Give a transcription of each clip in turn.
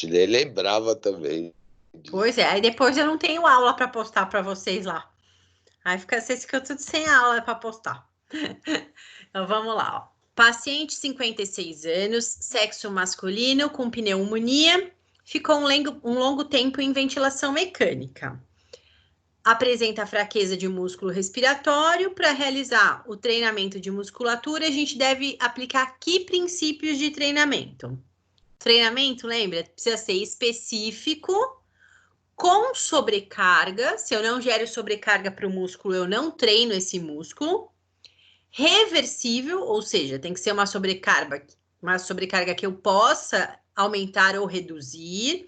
Nem lembrava também. Pois é, aí depois eu não tenho aula para postar para vocês lá. Aí vocês ficam tudo sem aula para postar. Então vamos lá, ó. Paciente 56 anos, sexo masculino com pneumonia, ficou um longo tempo em ventilação mecânica. Apresenta fraqueza de músculo respiratório. Para realizar o treinamento de musculatura, a gente deve aplicar que princípios de treinamento? Treinamento, lembra? Precisa ser específico, com sobrecarga. Se eu não gero sobrecarga para o músculo, eu não treino esse músculo. Reversível, ou seja, tem que ser uma sobrecarga que eu possa aumentar ou reduzir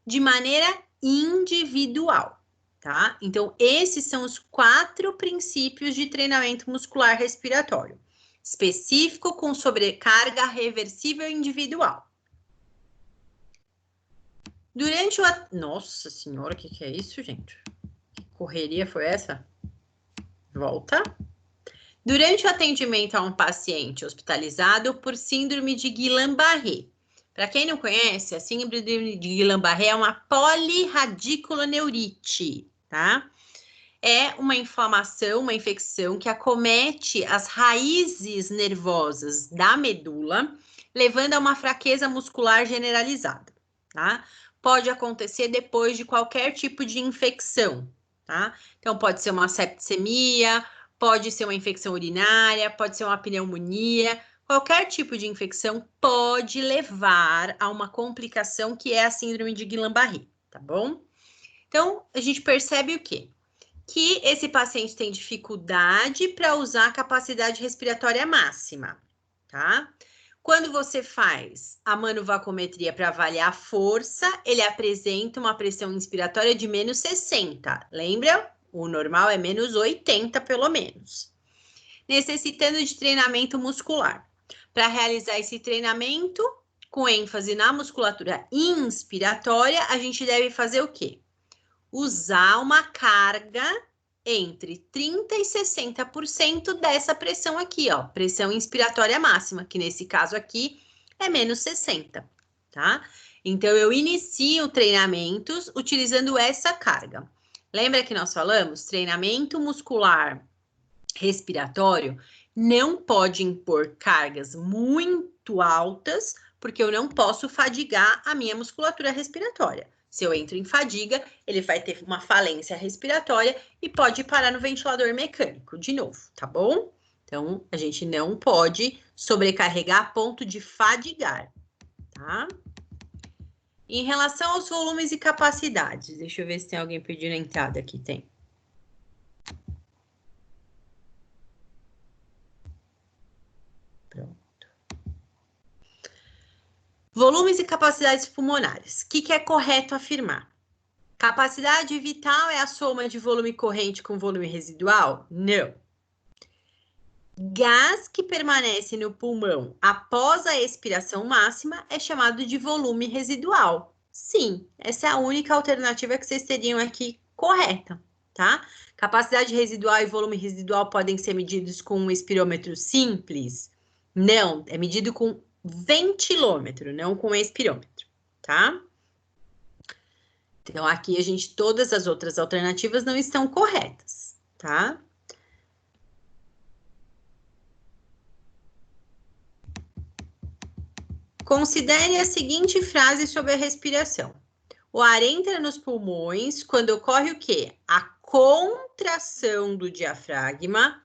de maneira individual, tá? Então, esses são os 4 princípios de treinamento muscular respiratório. Específico, com sobrecarga, reversível e individual. Durante o... Nossa senhora, o que é isso, gente? Que correria foi essa? Volta. Durante o atendimento a um paciente hospitalizado por síndrome de Guillain-Barré. Para quem não conhece, a síndrome de Guillain-Barré é uma polirradiculoneurite, tá? É uma inflamação, uma infecção que acomete as raízes nervosas da medula, levando a uma fraqueza muscular generalizada, tá? Pode acontecer depois de qualquer tipo de infecção, tá? Então, pode ser uma septicemia, pode ser uma infecção urinária, pode ser uma pneumonia. Qualquer tipo de infecção pode levar a uma complicação que é a síndrome de Guillain-Barré, tá bom? Então, a gente percebe o quê? Que esse paciente tem dificuldade para usar a capacidade respiratória máxima, tá? Quando você faz a manovacometria para avaliar a força, ele apresenta uma pressão inspiratória de menos 60. Lembra? O normal é menos 80, pelo menos. Necessitando de treinamento muscular. Para realizar esse treinamento, com ênfase na musculatura inspiratória, a gente deve fazer o quê? Usar uma carga entre 30% e 60% dessa pressão aqui, ó, pressão inspiratória máxima, que nesse caso aqui é menos 60, tá? Então, eu inicio treinamentos utilizando essa carga. Lembra que nós falamos? Treinamento muscular respiratório não pode impor cargas muito altas, porque eu não posso fadigar a minha musculatura respiratória. Se eu entro em fadiga, ele vai ter uma falência respiratória e pode parar no ventilador mecânico de novo, tá bom? Então, a gente não pode sobrecarregar a ponto de fadigar, tá? Em relação aos volumes e capacidades, deixa eu ver se tem alguém pedindo entrada aqui, tem. Pronto. Volumes e capacidades pulmonares. O que é correto afirmar? Capacidade vital é a soma de volume corrente com volume residual? Não. Gás que permanece no pulmão após a expiração máxima é chamado de volume residual. Sim, essa é a única alternativa que vocês teriam aqui correta, tá? Capacidade residual e volume residual podem ser medidos com um espirômetro simples? Não, é medido com ventilômetro, não com espirômetro, tá? Então, aqui todas as outras alternativas não estão corretas, tá? Considere a seguinte frase sobre a respiração. O ar entra nos pulmões quando ocorre o quê? A contração do diafragma,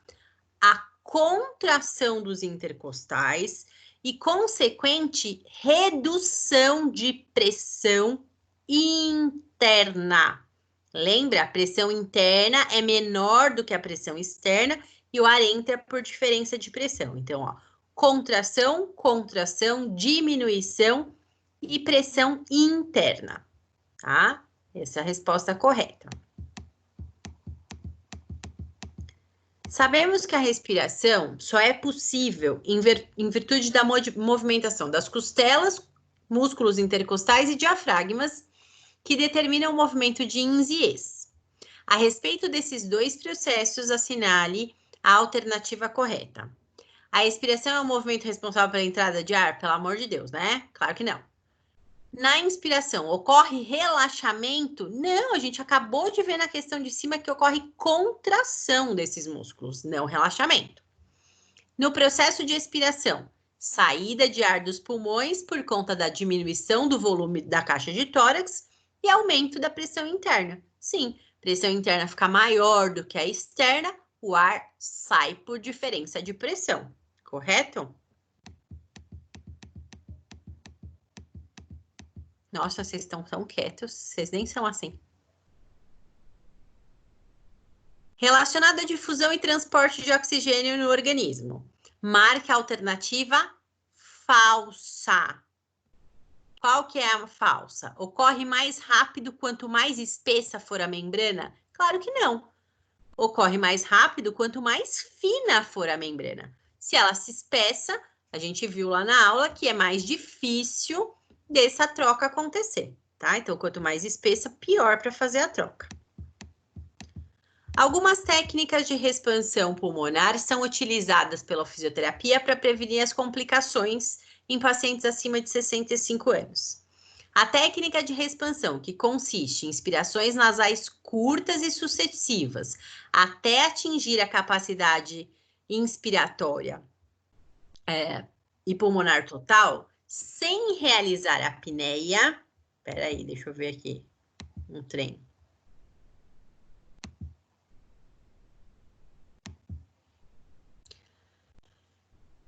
a contração dos intercostais e consequente redução de pressão interna. Lembra? A pressão interna é menor do que a pressão externa e o ar entra por diferença de pressão. Então, ó, contração, contração, diminuição e pressão interna, tá? Essa é a resposta correta. Sabemos que a respiração só é possível em virtude da movimentação das costelas, músculos intercostais e diafragmas, que determinam o movimento de ins e ex. A respeito desses dois processos, assinale a alternativa correta. A expiração é o movimento responsável pela entrada de ar? Pelo amor de Deus, né? Claro que não. Na inspiração, ocorre relaxamento? Não, a gente acabou de ver na questão de cima que ocorre contração desses músculos, não relaxamento. No processo de expiração, saída de ar dos pulmões por conta da diminuição do volume da caixa de tórax e aumento da pressão interna. Sim, pressão interna fica maior do que a externa, o ar sai por diferença de pressão, correto? Nossa, vocês estão tão quietos, vocês nem são assim. Relacionado à difusão e transporte de oxigênio no organismo. Marque a alternativa falsa. Qual que é a falsa? Ocorre mais rápido quanto mais espessa for a membrana? Claro que não. Ocorre mais rápido quanto mais fina for a membrana. Se ela se espessa, a gente viu lá na aula que é mais difícil dessa troca acontecer, tá? Então, quanto mais espessa, pior para fazer a troca. Algumas técnicas de expansão pulmonar são utilizadas pela fisioterapia para prevenir as complicações em pacientes acima de 65 anos. A técnica de expansão, que consiste em inspirações nasais curtas e sucessivas até atingir a capacidade inspiratória e pulmonar total, sem realizar a apneia. Espera aí, deixa eu ver aqui um trem.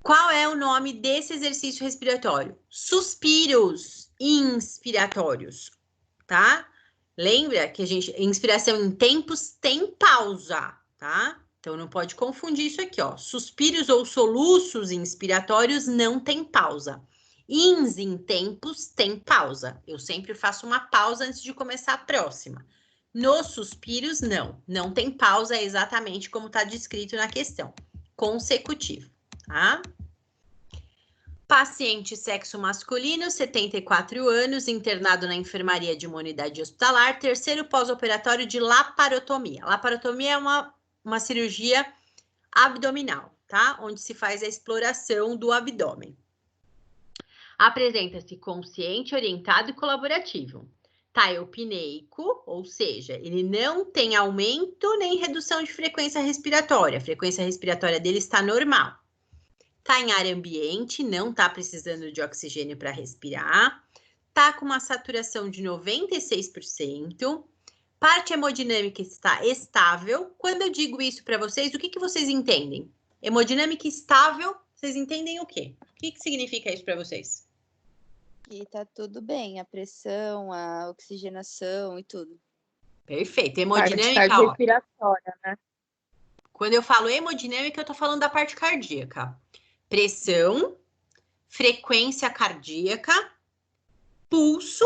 Qual é o nome desse exercício respiratório? Suspiros inspiratórios, tá? Lembra que a gente, inspiração em tempos tem pausa, tá? Então não pode confundir isso aqui, ó. Suspiros ou soluços inspiratórios não tem pausa. Ins em tempos tem pausa. Eu sempre faço uma pausa antes de começar a próxima. Nos suspiros, não tem pausa, é exatamente como está descrito na questão. Consecutivo, tá? Paciente sexo masculino, 74 anos, internado na enfermaria de uma unidade hospitalar, terceiro pós-operatório de laparotomia. Laparotomia é uma cirurgia abdominal, tá? Onde se faz a exploração do abdômen. Apresenta-se consciente, orientado e colaborativo. Tá eupneico, ou seja, ele não tem aumento nem redução de frequência respiratória. A frequência respiratória dele está normal. Tá em ar ambiente, não tá precisando de oxigênio para respirar. Tá com uma saturação de 96%. Parte hemodinâmica está estável. Quando eu digo isso para vocês, o que vocês entendem? Hemodinâmica estável, vocês entendem o quê? O que significa isso para vocês? Que tá tudo bem, a pressão, a oxigenação e tudo. Perfeito. Hemodinâmica, ó. Respiratória, né? Quando eu falo hemodinâmica, eu tô falando da parte cardíaca. Pressão, frequência cardíaca, pulso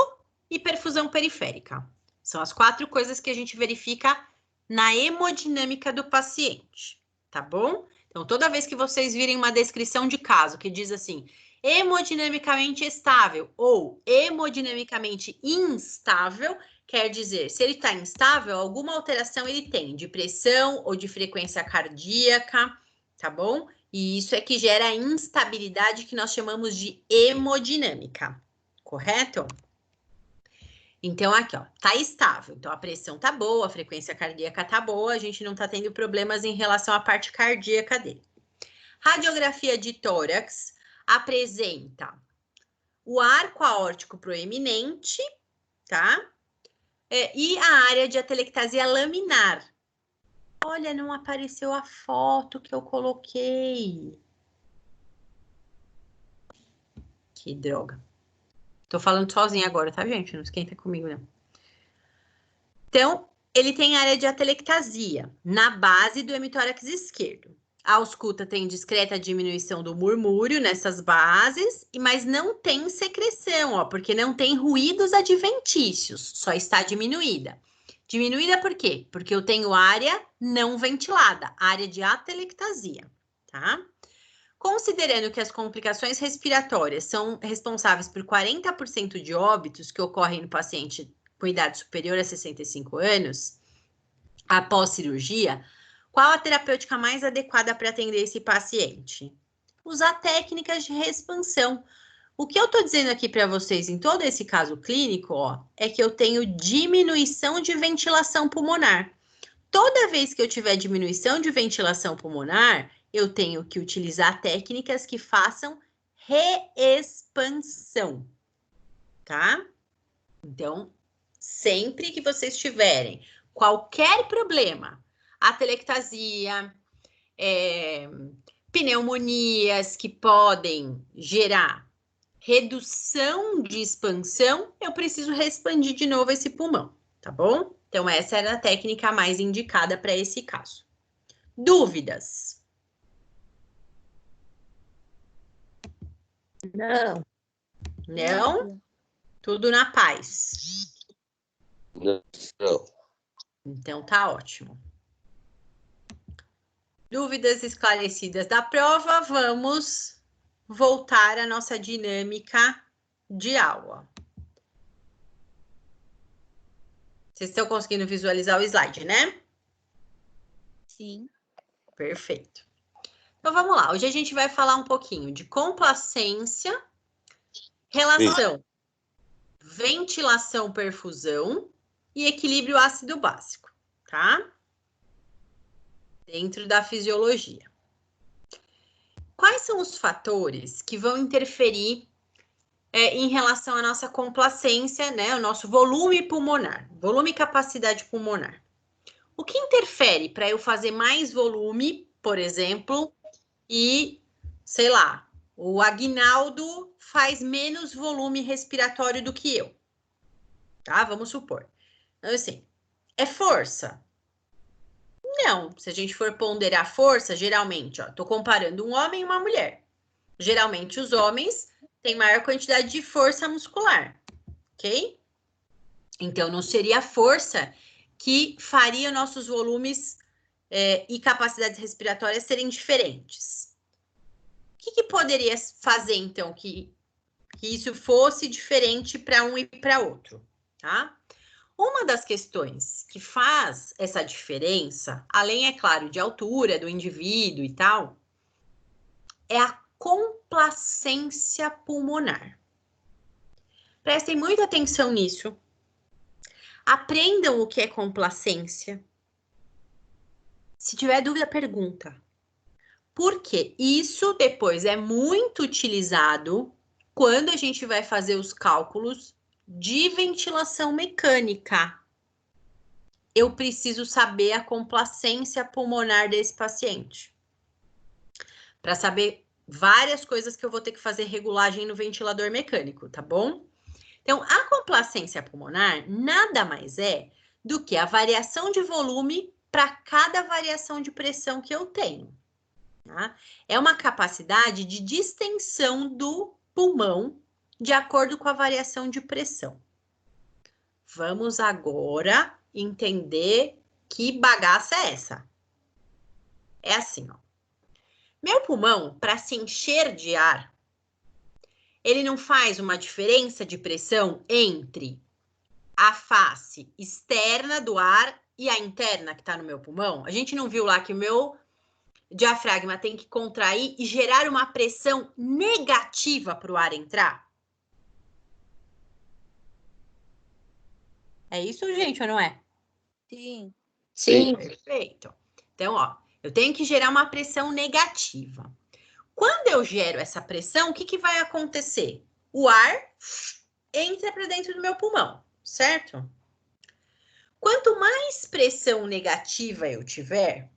e perfusão periférica. São as 4 coisas que a gente verifica na hemodinâmica do paciente, tá bom? Então, toda vez que vocês virem uma descrição de caso que diz assim, hemodinamicamente estável ou hemodinamicamente instável, quer dizer, se ele está instável, alguma alteração ele tem de pressão ou de frequência cardíaca, tá bom? E isso é que gera a instabilidade que nós chamamos de hemodinâmica, correto? Então, aqui, ó, tá estável. Então, a pressão tá boa, a frequência cardíaca tá boa, a gente não tá tendo problemas em relação à parte cardíaca dele. Radiografia de tórax apresenta o arco aórtico proeminente, tá? E a área de atelectasia laminar. Olha, não apareceu a foto que eu coloquei. Que droga. Tô falando sozinha agora, tá, gente? Não esquenta comigo, não. Então, ele tem área de atelectasia na base do hemitórax esquerdo. A ausculta tem discreta diminuição do murmúrio nessas bases, mas não tem secreção, ó, porque não tem ruídos adventícios, só está diminuída. Diminuída por quê? Porque eu tenho área não ventilada, área de atelectasia, tá? Considerando que as complicações respiratórias são responsáveis por 40% de óbitos que ocorrem no paciente com idade superior a 65 anos, após cirurgia, qual a terapêutica mais adequada para atender esse paciente? Usar técnicas de expansão. O que eu estou dizendo aqui para vocês em todo esse caso clínico, ó, é que eu tenho diminuição de ventilação pulmonar. Toda vez que eu tiver diminuição de ventilação pulmonar, eu tenho que utilizar técnicas que façam reexpansão, tá? Então, sempre que vocês tiverem qualquer problema, atelectasia, pneumonias que podem gerar redução de expansão, eu preciso reexpandir de novo esse pulmão, tá bom? Então, essa era a técnica mais indicada para esse caso. Dúvidas? Não. Não? Tudo na paz. Não. Então, tá ótimo. Dúvidas esclarecidas da prova, vamos voltar à nossa dinâmica de aula. Vocês estão conseguindo visualizar o slide, né? Sim. Perfeito. Então, vamos lá. Hoje a gente vai falar um pouquinho de complacência, relação, ventilação, perfusão e equilíbrio ácido básico, tá? Dentro da fisiologia. Quais são os fatores que vão interferir em relação à nossa complacência, né? O nosso volume pulmonar, volume e capacidade pulmonar. O que interfere para eu fazer mais volume, por exemplo, e, sei lá, o Aguinaldo faz menos volume respiratório do que eu, tá? Vamos supor. Então, assim, é força? Não, se a gente for ponderar força, geralmente, ó, tô comparando um homem e uma mulher. Geralmente, os homens têm maior quantidade de força muscular, ok? Então, não seria a força que faria nossos volumes e capacidades respiratórias serem diferentes. O que poderia fazer, então, que isso fosse diferente para um e para outro, tá? Uma das questões que faz essa diferença, além, é claro, de altura do indivíduo e tal, é a complacência pulmonar. Prestem muita atenção nisso. Aprendam o que é complacência. Se tiver dúvida, pergunta. Porque isso depois é muito utilizado quando a gente vai fazer os cálculos de ventilação mecânica. Eu preciso saber a complacência pulmonar desse paciente. Para saber várias coisas que eu vou ter que fazer regulagem no ventilador mecânico, tá bom? Então, a complacência pulmonar nada mais é do que a variação de volume para cada variação de pressão que eu tenho. Tá? É uma capacidade de distensão do pulmão de acordo com a variação de pressão. Vamos agora entender que bagaça é essa. É assim, ó. Meu pulmão, para se encher de ar, ele não faz uma diferença de pressão entre a face externa do ar e a interna que está no meu pulmão? A gente não viu lá que o meu diafragma tem que contrair e gerar uma pressão negativa para o ar entrar? É isso, gente, ou não é? Sim. Sim. Perfeito. Então, ó, eu tenho que gerar uma pressão negativa. Quando eu gero essa pressão, o que vai acontecer? O ar entra para dentro do meu pulmão, certo? Quanto mais pressão negativa eu tiver,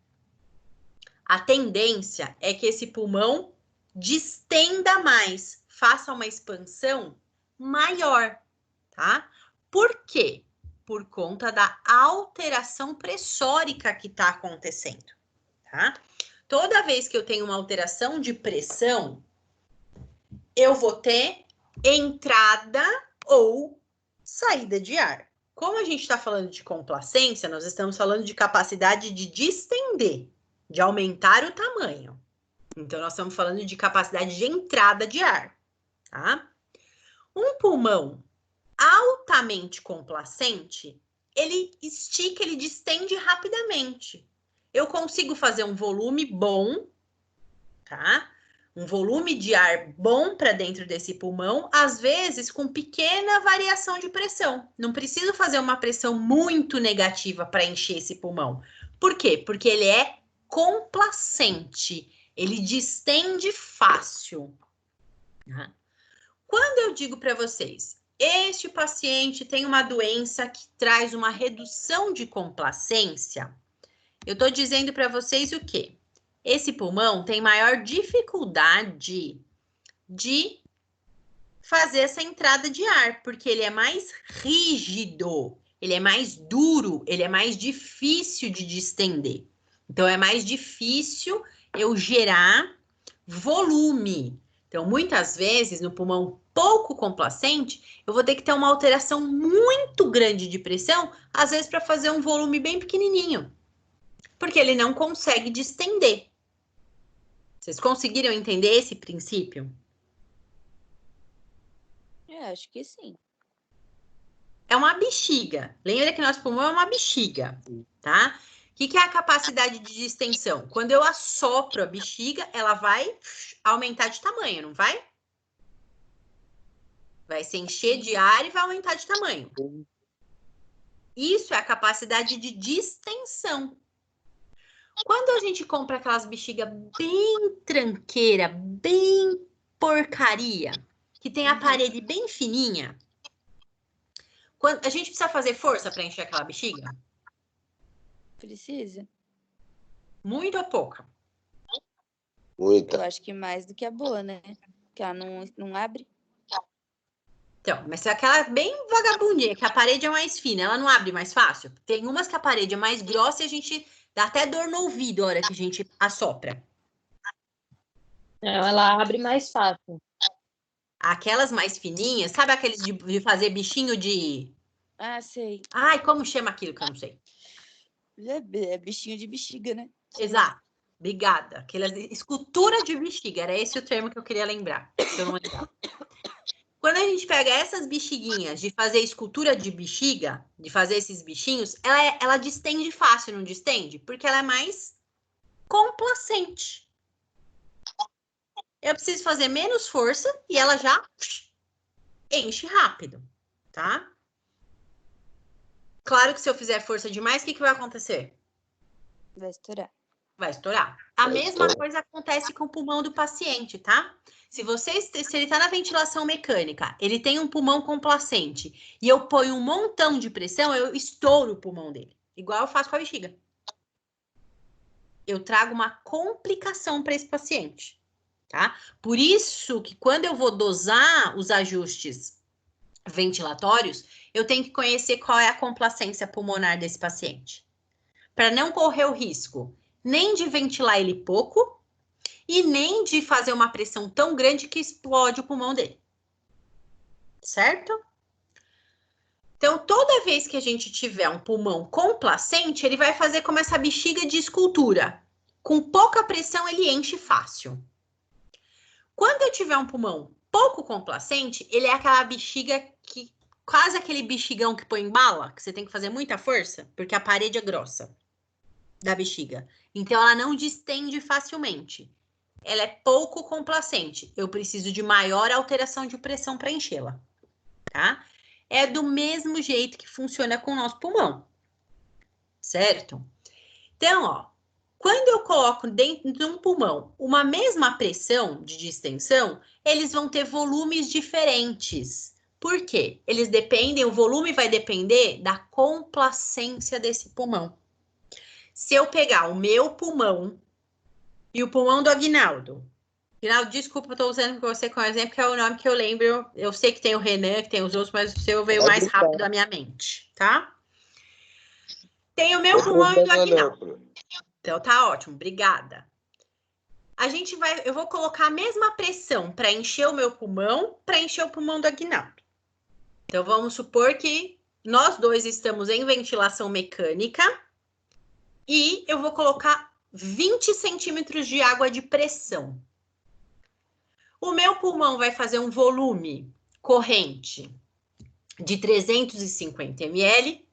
a tendência é que esse pulmão distenda mais, faça uma expansão maior, tá? Por quê? Por conta da alteração pressórica que está acontecendo, tá? Toda vez que eu tenho uma alteração de pressão, eu vou ter entrada ou saída de ar. Como a gente está falando de complacência, nós estamos falando de capacidade de distender, de aumentar o tamanho. Então, nós estamos falando de capacidade de entrada de ar, tá? Um pulmão altamente complacente, ele estica, ele distende rapidamente. Eu consigo fazer um volume bom, tá? um volume de ar bom para dentro desse pulmão, às vezes com pequena variação de pressão. Não preciso fazer uma pressão muito negativa para encher esse pulmão. Por quê? Porque ele é complacente, ele distende fácil. Quando eu digo para vocês, este paciente tem uma doença que traz uma redução de complacência, eu estou dizendo para vocês o quê? Esse pulmão tem maior dificuldade de fazer essa entrada de ar, porque ele é mais rígido, ele é mais duro, ele é mais difícil de distender. Então, é mais difícil eu gerar volume. Então, muitas vezes, no pulmão pouco complacente, eu vou ter que ter uma alteração muito grande de pressão, às vezes para fazer um volume bem pequenininho, porque ele não consegue distender. Vocês conseguiram entender esse princípio? Acho que sim. É uma bexiga. Lembra que nosso pulmão é uma bexiga, tá? O que é a capacidade de distensão? Quando eu assopro a bexiga, ela vai aumentar de tamanho, não vai? Vai se encher de ar e vai aumentar de tamanho. Isso é a capacidade de distensão. Quando a gente compra aquelas bexigas bem tranqueira, bem porcaria, que tem a parede bem fininha, a gente precisa fazer força para encher aquela bexiga? Precisa? Muito ou pouca? Muita. Eu acho que mais do que a boa, né? Que ela não abre. Então, mas se aquela bem vagabundinha, que a parede é mais fina, ela não abre mais fácil? Tem umas que a parede é mais grossa e a gente dá até dor no ouvido a hora que a gente assopra. Não, ela abre mais fácil. Aquelas mais fininhas, sabe aqueles de fazer bichinho de... Ah, sei. Ai, como chama aquilo que eu não sei? É bichinho de bexiga, né? Exato. Obrigada. Aquela escultura de bexiga, era esse o termo que eu queria lembrar, que eu não lembrava. Quando a gente pega essas bexiguinhas de fazer escultura de bexiga, de fazer esses bichinhos, ela distende fácil, não distende? Porque ela é mais complacente. Eu preciso fazer menos força e ela já enche rápido, tá? Claro que se eu fizer força demais, o que vai acontecer? Vai estourar. Vai estourar. A mesma coisa acontece com o pulmão do paciente, tá? Se ele está na ventilação mecânica, ele tem um pulmão complacente e eu ponho um montão de pressão, eu estouro o pulmão dele. Igual eu faço com a bexiga. Eu trago uma complicação para esse paciente, tá? Por isso que quando eu vou dosar os ajustes ventilatórios, eu tenho que conhecer qual é a complacência pulmonar desse paciente. Para não correr o risco nem de ventilar ele pouco e nem de fazer uma pressão tão grande que explode o pulmão dele. Certo? Então, toda vez que a gente tiver um pulmão complacente, ele vai fazer como essa bexiga de escultura. Com pouca pressão, ele enche fácil. Quando eu tiver um pulmão pouco complacente, ele é aquela bexiga que... Quase aquele bexigão que põe em bala, que você tem que fazer muita força, porque a parede é grossa da bexiga. Então, ela não distende facilmente. Ela é pouco complacente. Eu preciso de maior alteração de pressão para enchê-la, tá? É do mesmo jeito que funciona com o nosso pulmão, certo? Então, ó, quando eu coloco dentro de um pulmão uma mesma pressão de distensão, eles vão ter volumes diferentes. Por quê? Eles dependem, o volume vai depender da complacência desse pulmão. Se eu pegar o meu pulmão e o pulmão do Aguinaldo. Aguinaldo, desculpa, eu estou usando você como exemplo, que é o nome que eu lembro. Eu sei que tem o Renan, que tem os outros, mas o seu veio mais rápido da minha mente, tá? Tem o meu pulmão e o do Aguinaldo. Então, tá ótimo, obrigada. Eu vou colocar a mesma pressão para encher o meu pulmão, para encher o pulmão do Aguinaldo. Então, vamos supor que nós dois estamos em ventilação mecânica e eu vou colocar 20 centímetros de água de pressão. O meu pulmão vai fazer um volume corrente de 350 ml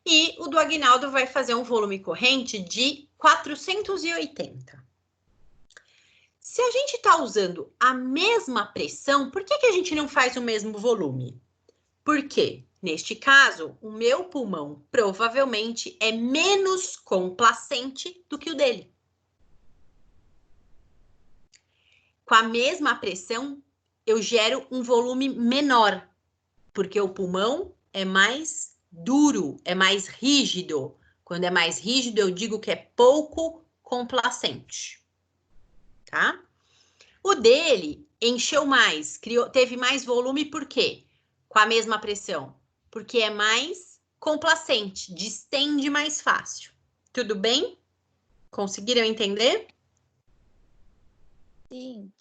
e o do Aguinaldo vai fazer um volume corrente de 480. Se a gente está usando a mesma pressão, por que a gente não faz o mesmo volume? Porque, neste caso, o meu pulmão provavelmente é menos complacente do que o dele. Com a mesma pressão, eu gero um volume menor, porque o pulmão é mais duro, é mais rígido. Quando é mais rígido, eu digo que é pouco complacente, tá? O dele encheu mais, teve mais volume, por quê? Com a mesma pressão. Porque é mais complacente, distende mais fácil. Tudo bem? Conseguiram entender? Sim.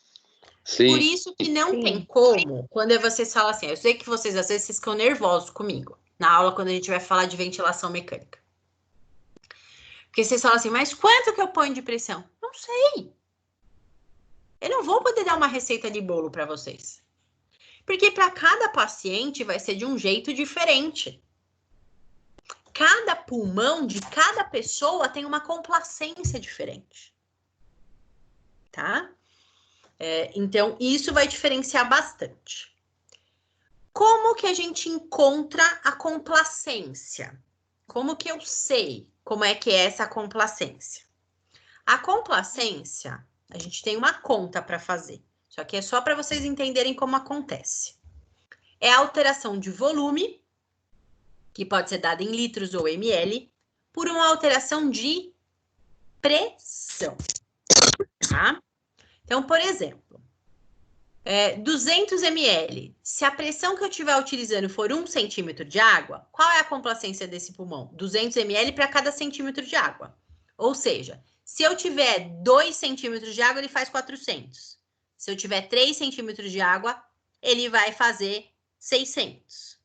Sim. Por isso que não tem como, quando vocês falam assim, eu sei que vocês às vezes ficam nervosos comigo, na aula quando a gente vai falar de ventilação mecânica. Porque vocês falam assim, mas quanto que eu ponho de pressão? Não sei. Eu não vou poder dar uma receita de bolo para vocês. Porque para cada paciente vai ser de um jeito diferente. Cada pulmão de cada pessoa tem uma complacência diferente. Tá? Então, isso vai diferenciar bastante. Como que a gente encontra a complacência? Como que eu sei como é que é essa complacência? A complacência, a gente tem uma conta para fazer. Só que é só para vocês entenderem como acontece. É a alteração de volume, que pode ser dada em litros ou ml, por uma alteração de pressão. Tá? Então, por exemplo, 200 ml. Se a pressão que eu estiver utilizando for 1 centímetro de água, qual é a complacência desse pulmão? 200 ml para cada centímetro de água. Ou seja, se eu tiver 2 centímetros de água, ele faz 400. Se eu tiver 3 centímetros de água, ele vai fazer 600.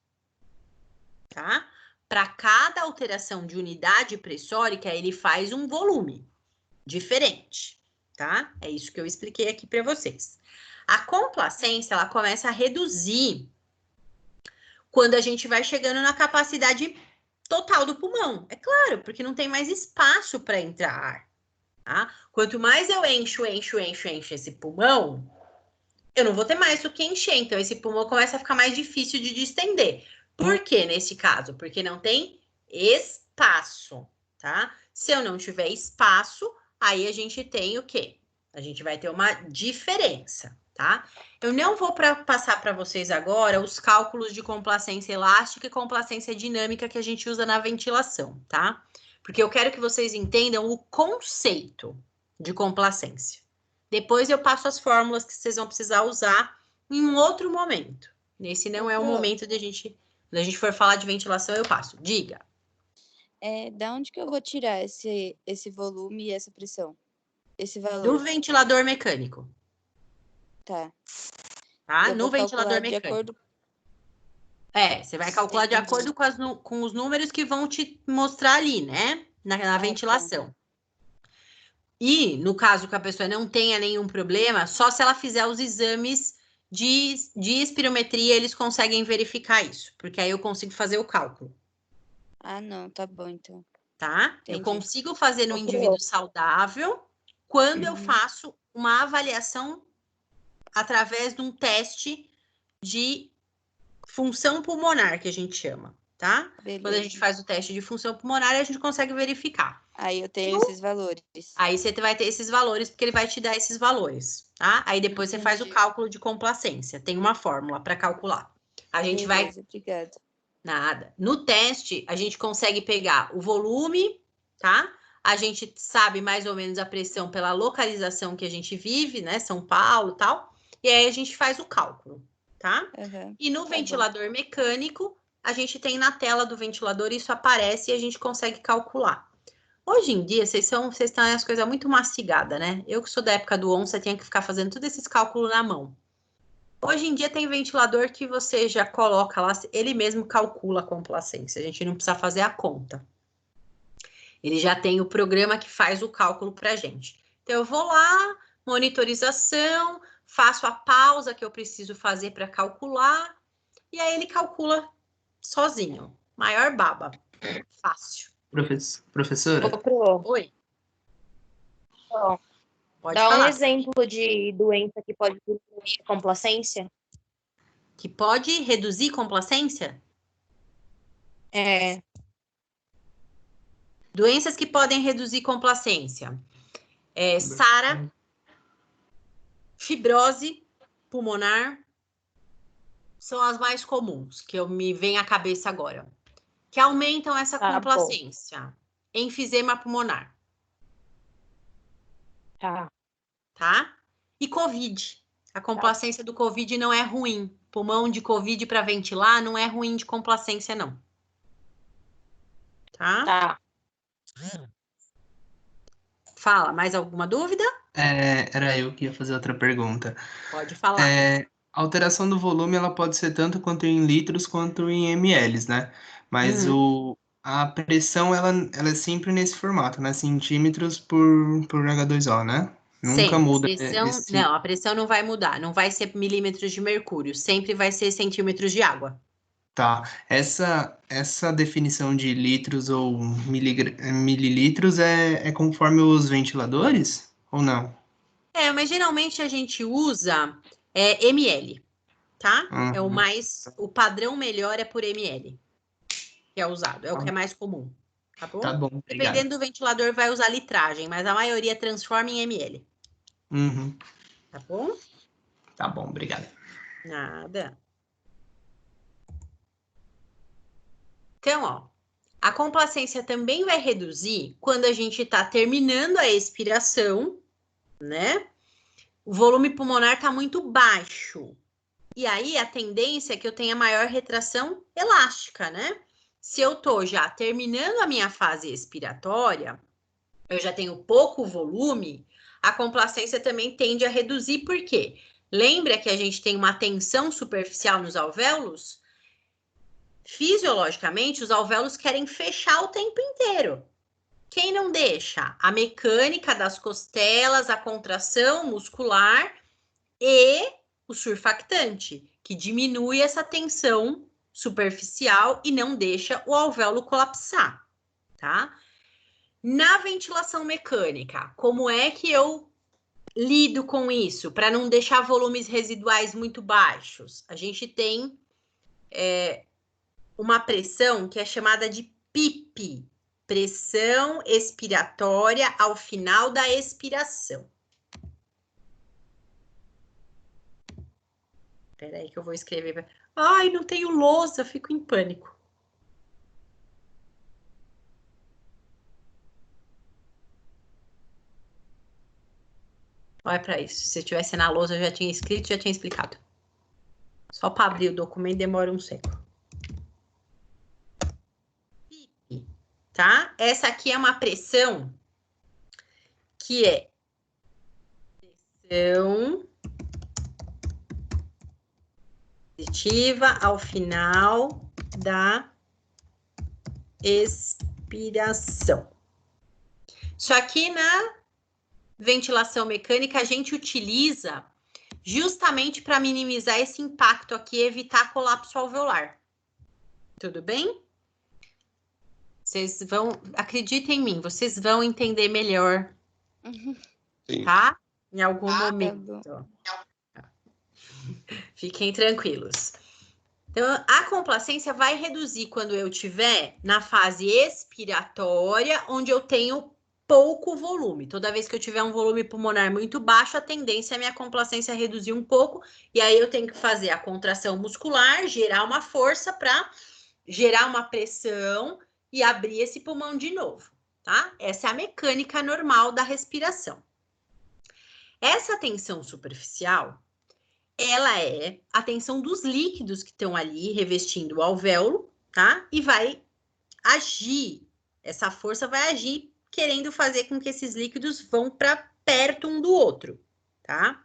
Tá? Para cada alteração de unidade pressórica, ele faz um volume diferente, tá? É isso que eu expliquei aqui para vocês. A complacência, ela começa a reduzir quando a gente vai chegando na capacidade total do pulmão. É claro, porque não tem mais espaço para entrar ar, tá? Quanto mais eu encho esse pulmão, eu não vou ter mais o que encher. Então, esse pulmão começa a ficar mais difícil de distender. Por que nesse caso? Porque não tem espaço, tá? Se eu não tiver espaço, aí a gente tem o quê? A gente vai ter uma diferença, tá? Eu não vou passar para vocês agora os cálculos de complacência elástica e complacência dinâmica que a gente usa na ventilação, tá? Porque eu quero que vocês entendam o conceito de complacência. Depois eu passo as fórmulas que vocês vão precisar usar em um outro momento. Esse não é o momento de a gente... Quando a gente for falar de ventilação, eu passo. Diga. Da onde que eu vou tirar esse volume e essa pressão? Esse valor? Do ventilador mecânico. Tá. Tá? Eu No vou ventilador calcular mecânico. de acordo... Você vai calcular de acordo com os números que vão te mostrar ali, né? Na ventilação. Tá. E, no caso que a pessoa não tenha nenhum problema, só se ela fizer os exames de espirometria, eles conseguem verificar isso. Porque aí eu consigo fazer o cálculo. Ah, não. Tá bom, então. Tá? Entendi. Eu consigo fazer no indivíduo saudável quando eu faço uma avaliação através de um teste de função pulmonar, que a gente chama, tá? Beleza. Quando a gente faz o teste de função pulmonar, a gente consegue verificar. Aí eu tenho esses valores. Aí você vai ter esses valores, porque ele vai te dar esses valores, tá? Aí depois você faz o cálculo de complacência. Tem uma fórmula para calcular. A gente vai... Obrigada. Nada. No teste, a gente consegue pegar o volume, tá? A gente sabe mais ou menos a pressão pela localização que a gente vive, né? São Paulo e tal. E aí a gente faz o cálculo, tá? E no ventilador mecânico, a gente tem na tela do ventilador, isso aparece e a gente consegue calcular. Hoje em dia, vocês estão as coisas muito mastigadas, né? Eu que sou da época do onça, tinha que ficar fazendo todos esses cálculos na mão. Hoje em dia tem ventilador que você já coloca lá, ele mesmo calcula a complacência, a gente não precisa fazer a conta. Ele já tem o programa que faz o cálculo pra gente. Então, eu vou lá, monitorização, faço a pausa que eu preciso fazer para calcular, e aí ele calcula sozinho. Maior baba. Fácil. Professora? Oi. Pode Dá um falar. exemplo de doença que pode diminuir a complacência. Que pode reduzir complacência? É, Doenças que podem reduzir complacência. SARA, fibrose pulmonar, são as mais comuns, que eu me vem à cabeça agora. Que aumentam essa tá bom. complacência. Enfisema pulmonar, Tá. tá? E COVID. A complacência do COVID não é ruim. Pulmão de COVID para ventilar não é ruim de complacência, não. Tá? Tá. Fala, mais alguma dúvida? Era eu que ia fazer outra pergunta. Pode falar. A alteração do volume ela pode ser tanto quanto em litros quanto em ml, né? Mas a pressão ela é sempre nesse formato, né? Centímetros por H2O, né? Nunca Sempre. muda Pressão, não, a pressão não vai mudar. Não vai ser milímetros de mercúrio. Sempre vai ser centímetros de água. Tá. Essa definição de litros ou mililitros é conforme os ventiladores? Ou não? Mas geralmente a gente usa ml, tá? É o mais, o padrão melhor é por ml, que é usado, é o que é mais comum, tá bom? Tá bom, obrigado. Dependendo do ventilador vai usar litragem, mas a maioria transforma em ml, Uhum. tá bom? Tá bom, obrigado. Nada. Então, ó, a complacência também vai reduzir quando a gente tá terminando a expiração, né? O volume pulmonar está muito baixo. E aí, a tendência é que eu tenha maior retração elástica, né? Se eu tô já terminando a minha fase expiratória, eu já tenho pouco volume, a complacência também tende a reduzir. Por quê? Lembra que a gente tem uma tensão superficial nos alvéolos? Fisiologicamente, os alvéolos querem fechar o tempo inteiro. Quem não deixa? A mecânica das costelas, a contração muscular e o surfactante, que diminui essa tensão superficial e não deixa o alvéolo colapsar, tá? Na ventilação mecânica, como é que eu lido com isso para não deixar volumes residuais muito baixos? A gente tem uma pressão que é chamada de PIP, pressão expiratória ao final da expiração. Espera aí que eu vou escrever. Ai, não tenho lousa, fico em pânico. Olha para isso. Se eu tivesse na lousa, eu já tinha escrito, já tinha explicado. Só para abrir o documento demora um século. Tá? Essa aqui é uma pressão que é pressão positiva ao final da expiração. Só que na ventilação mecânica a gente utiliza justamente para minimizar esse impacto aqui e evitar colapso alveolar. Tudo bem? Vocês vão, acreditem em mim, vocês vão entender melhor, tá? Em algum momento. Fiquem tranquilos. Então, a complacência vai reduzir quando eu estiver na fase expiratória, onde eu tenho pouco volume. Toda vez que eu tiver um volume pulmonar muito baixo, a tendência é a minha complacência reduzir um pouco, e aí eu tenho que fazer a contração muscular, gerar uma força para gerar uma pressão e abrir esse pulmão de novo, tá? Essa é a mecânica normal da respiração. Essa tensão superficial, ela é a tensão dos líquidos que estão ali revestindo o alvéolo, tá? E vai agir, essa força vai agir querendo fazer com que esses líquidos vão para perto um do outro, tá?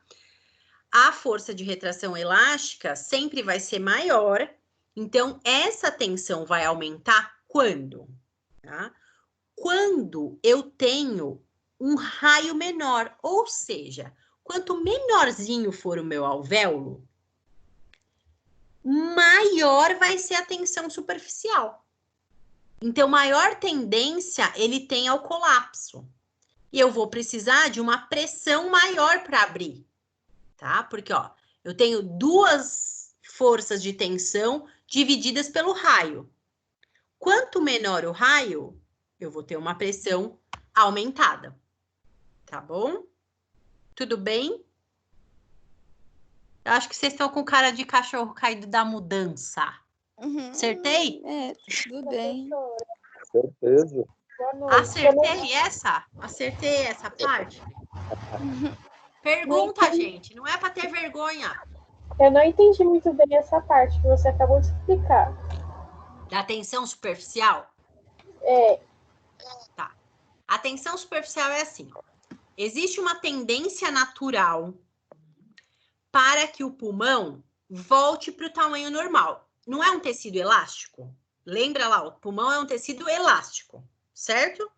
A força de retração elástica sempre vai ser maior, então essa tensão vai aumentar quando? Tá? Quando eu tenho um raio menor, ou seja, quanto menorzinho for o meu alvéolo, maior vai ser a tensão superficial. Então, maior tendência ele tem ao colapso. E eu vou precisar de uma pressão maior para abrir, tá? Porque, ó, eu tenho duas forças de tensão divididas pelo raio. Quanto menor o raio, eu vou ter uma pressão aumentada. Tá bom? Tudo bem? Eu acho que vocês estão com cara de cachorro caído da mudança. Acertei? É, tudo bem. Certeza. Boa noite. Acertei essa parte? Pergunta, gente. Não é para ter vergonha. Eu não entendi muito bem essa parte que você acabou de explicar. Da tensão superficial? É, Tá. A tensão superficial é assim. Existe uma tendência natural para que o pulmão volte para o tamanho normal. Não é um tecido elástico? Lembra lá, o pulmão é um tecido elástico, certo?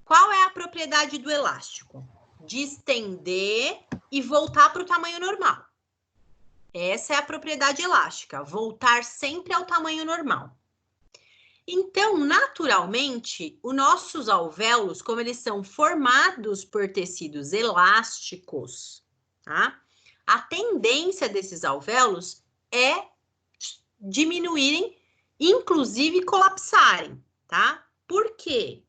Qual é a propriedade do elástico? Distender e voltar para o tamanho normal. Essa é a propriedade elástica, voltar sempre ao tamanho normal. Então, naturalmente, os nossos alvéolos, como eles são formados por tecidos elásticos, tá? A tendência desses alvéolos é diminuírem, inclusive colapsarem, tá? Por quê?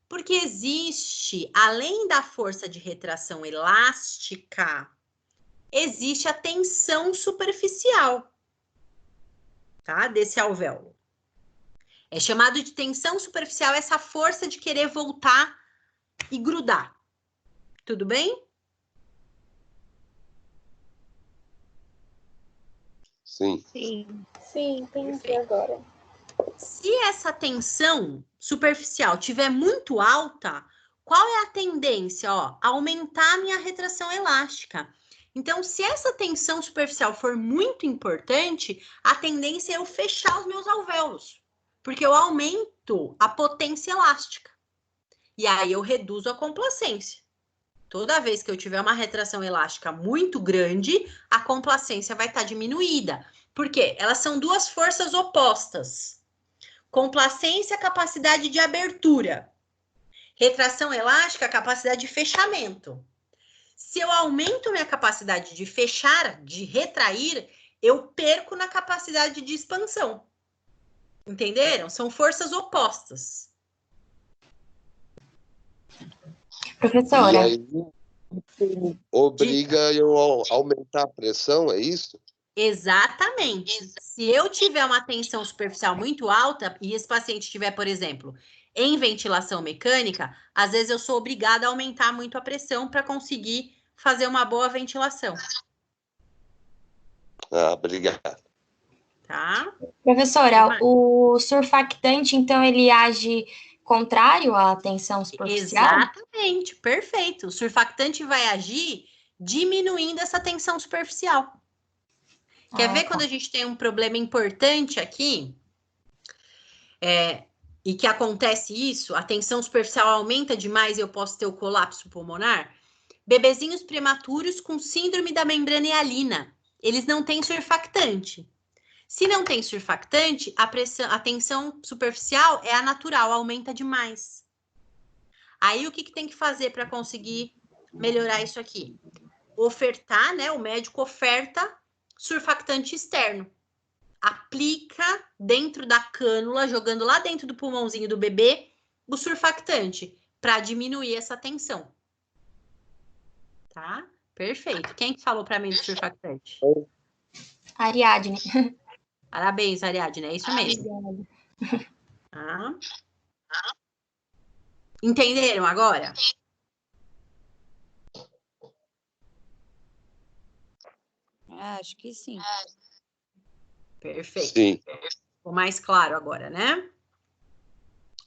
Porque existe, além da força de retração elástica, existe a tensão superficial, tá? Desse alvéolo. É chamado de tensão superficial essa força de querer voltar e grudar. Tudo bem? Sim. sim, entendi agora. Se essa tensão superficial tiver muito alta, qual é a tendência? Ó, aumentar a minha retração elástica. Então, se essa tensão superficial for muito importante, a tendência é eu fechar os meus alvéolos, porque eu aumento a potência elástica. E aí eu reduzo a complacência. Toda vez que eu tiver uma retração elástica muito grande, a complacência vai estar diminuída. Por quê? Elas são duas forças opostas. Complacência, capacidade de abertura. Retração elástica, capacidade de fechamento. Se eu aumento minha capacidade de fechar, de retrair, eu perco na capacidade de expansão. Entenderam? São forças opostas. E Professora, aí obriga eu a aumentar a pressão, é isso? Exatamente. Se eu tiver uma tensão superficial muito alta e esse paciente estiver, por exemplo, em ventilação mecânica, às vezes eu sou obrigada a aumentar muito a pressão para conseguir fazer uma boa ventilação, Ah, obrigado. tá? professora, o surfactante, então, ele age contrário à tensão superficial? Exatamente, perfeito. O surfactante vai agir diminuindo essa tensão superficial. Quer ver quando a gente tem um problema importante aqui? E que acontece isso, a tensão superficial aumenta demais e eu posso ter o colapso pulmonar? Bebezinhos prematuros com síndrome da membrana hialina. Eles não têm surfactante. Se não tem surfactante, a tensão superficial é a natural, aumenta demais. Aí o que tem que fazer para conseguir melhorar isso aqui? Ofertar, né? O médico oferta surfactante externo. Aplica dentro da cânula, jogando lá dentro do pulmãozinho do bebê, o surfactante, para diminuir essa tensão. Tá? Perfeito. Quem que falou para mim do surfactante? Ariadne. Parabéns, Ariadne, é isso mesmo. Tá? Entenderam agora? Acho que sim. Perfeito. Sim. Ficou mais claro agora, né?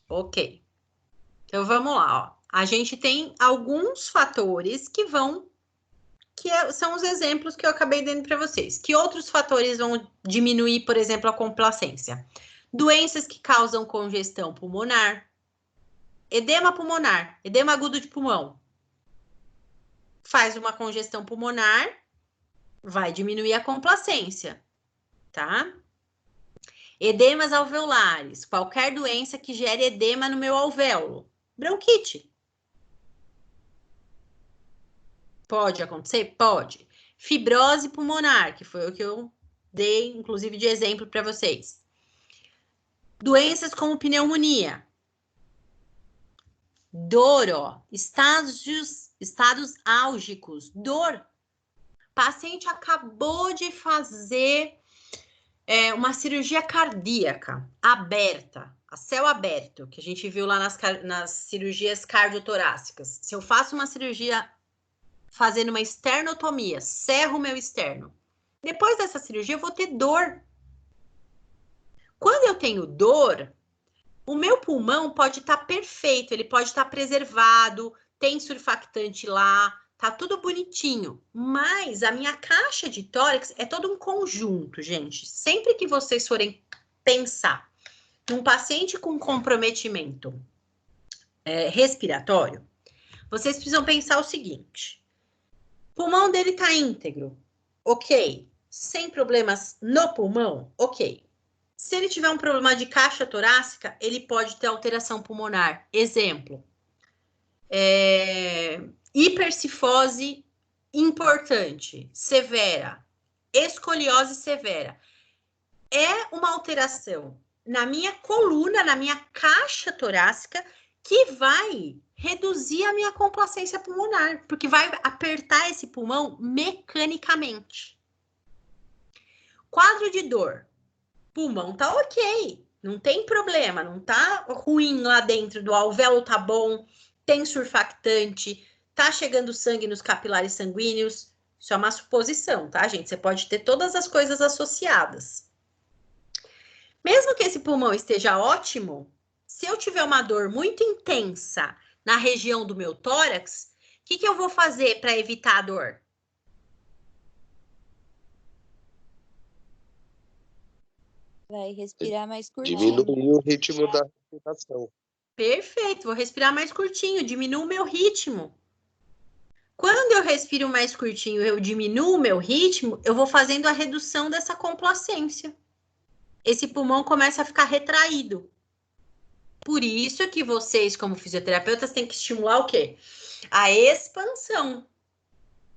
Ok. Então, vamos lá, ó. A gente tem alguns fatores que são os exemplos que eu acabei dando para vocês. Que outros fatores vão diminuir, por exemplo, a complacência? Doenças que causam congestão pulmonar, edema pulmonar, edema agudo de pulmão. Faz uma congestão pulmonar, vai diminuir a complacência, tá? Edemas alveolares, qualquer doença que gere edema no meu alvéolo. Bronquite. Pode acontecer? Pode. Fibrose pulmonar, que foi o que eu dei, inclusive, de exemplo para vocês. Doenças como pneumonia. Dor, ó. Estados álgicos. Dor. Paciente acabou de fazer uma cirurgia cardíaca aberta, a céu aberto, que a gente viu lá nas cirurgias cardiotorácicas. Se eu faço uma cirurgia fazendo uma esternotomia, cerro o meu externo. Depois dessa cirurgia, eu vou ter dor. Quando eu tenho dor, o meu pulmão pode estar perfeito, ele pode estar preservado, tem surfactante lá, tá tudo bonitinho. Mas a minha caixa de tórax é todo um conjunto, gente. Sempre que vocês forem pensar num paciente com comprometimento respiratório, vocês precisam pensar o seguinte: o pulmão dele tá íntegro, ok. Sem problemas no pulmão, ok. Se ele tiver um problema de caixa torácica, ele pode ter alteração pulmonar. Exemplo, hipercifose importante, severa, escoliose severa. É uma alteração na minha coluna, na minha caixa torácica, que vai reduzir a minha complacência pulmonar, porque vai apertar esse pulmão mecanicamente. Quadro de dor. Pulmão tá ok, não tem problema, não tá ruim lá dentro do alvéolo, tá bom, tem surfactante, tá chegando sangue nos capilares sanguíneos. Isso é uma suposição, tá, gente? Você pode ter todas as coisas associadas. Mesmo que esse pulmão esteja ótimo, se eu tiver uma dor muito intensa na região do meu tórax, o que eu vou fazer para evitar a dor? Vai respirar mais curtinho. Diminuir o ritmo da respiração. Perfeito, vou respirar mais curtinho, diminuo o meu ritmo. Quando eu respiro mais curtinho, eu diminuo o meu ritmo, eu vou fazendo a redução dessa complacência. Esse pulmão começa a ficar retraído. Por isso que vocês, como fisioterapeutas, têm que estimular o quê? A expansão,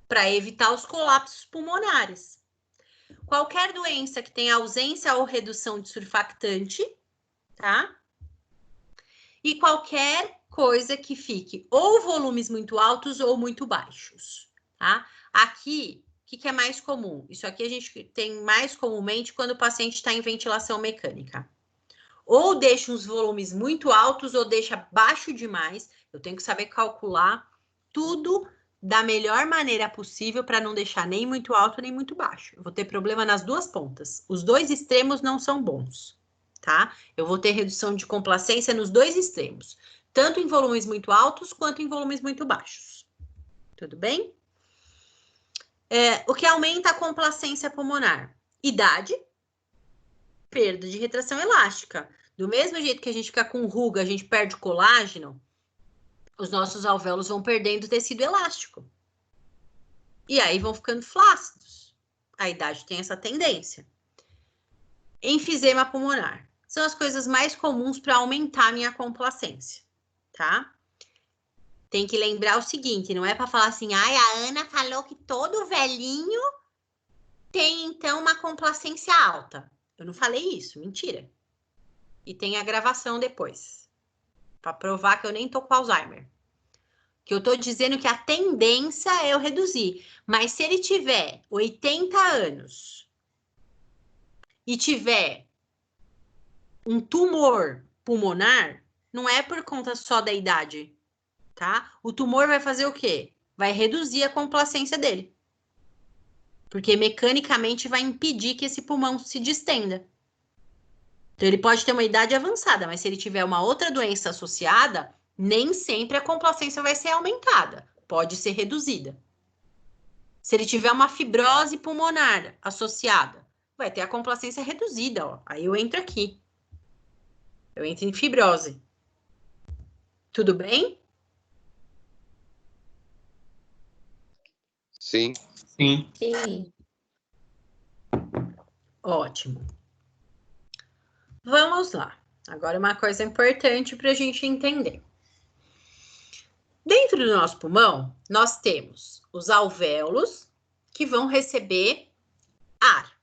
para evitar os colapsos pulmonares. Qualquer doença que tenha ausência ou redução de surfactante, tá? E qualquer coisa que fique ou volumes muito altos ou muito baixos, tá? Aqui, o que é mais comum? Isso aqui a gente tem mais comumente quando o paciente está em ventilação mecânica. Ou deixa uns volumes muito altos ou deixa baixo demais. Eu tenho que saber calcular tudo da melhor maneira possível para não deixar nem muito alto nem muito baixo. Eu vou ter problema nas duas pontas. Os dois extremos não são bons, tá? Eu vou ter redução de complacência nos dois extremos, tanto em volumes muito altos quanto em volumes muito baixos. Tudo bem? O que aumenta a complacência pulmonar? Idade, perda de retração elástica. Do mesmo jeito que a gente fica com ruga, a gente perde colágeno, os nossos alvéolos vão perdendo tecido elástico. E aí vão ficando flácidos. A idade tem essa tendência. Enfisema pulmonar. São as coisas mais comuns para aumentar a minha complacência, tá? Tem que lembrar o seguinte, não é para falar assim, ai, a Ana falou que todo velhinho tem, então, uma complacência alta. Eu não falei isso, mentira. E tem a gravação depois, para provar que eu nem tô com Alzheimer. Que eu tô dizendo que a tendência é eu reduzir. Mas se ele tiver 80 anos e tiver um tumor pulmonar, não é por conta só da idade, tá? O tumor vai fazer o quê? Vai reduzir a complacência dele. Porque mecanicamente vai impedir que esse pulmão se distenda. Então, ele pode ter uma idade avançada, mas se ele tiver uma outra doença associada, nem sempre a complacência vai ser aumentada. Pode ser reduzida. Se ele tiver uma fibrose pulmonar associada, vai ter a complacência reduzida, ó. Aí eu entro aqui. Eu entro em fibrose. Tudo bem? Sim. Sim. Sim. Ótimo. Vamos lá. Agora, uma coisa importante para a gente entender. Dentro do nosso pulmão, nós temos os alvéolos que vão receber ar.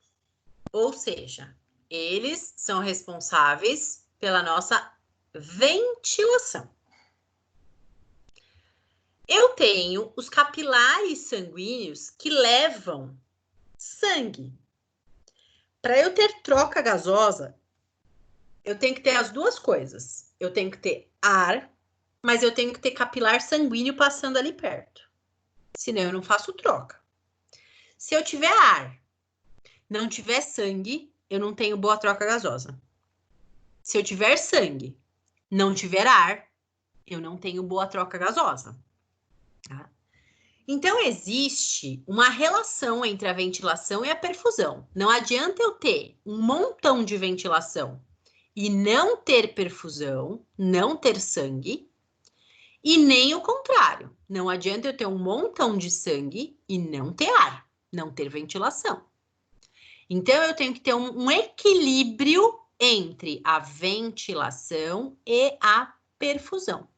Ou seja, eles são responsáveis pela nossa ventilação. Eu tenho os capilares sanguíneos que levam sangue. Para eu ter troca gasosa, eu tenho que ter as duas coisas. Eu tenho que ter ar, mas eu tenho que ter capilar sanguíneo passando ali perto. Senão eu não faço troca. Se eu tiver ar, não tiver sangue, eu não tenho boa troca gasosa. Se eu tiver sangue, não tiver ar, eu não tenho boa troca gasosa. Tá? Então, existe uma relação entre a ventilação e a perfusão. Não adianta eu ter um montão de ventilação e não ter perfusão, não ter sangue, e nem o contrário. Não adianta eu ter um montão de sangue e não ter ar, não ter ventilação. Então, eu tenho que ter um equilíbrio entre a ventilação e a perfusão.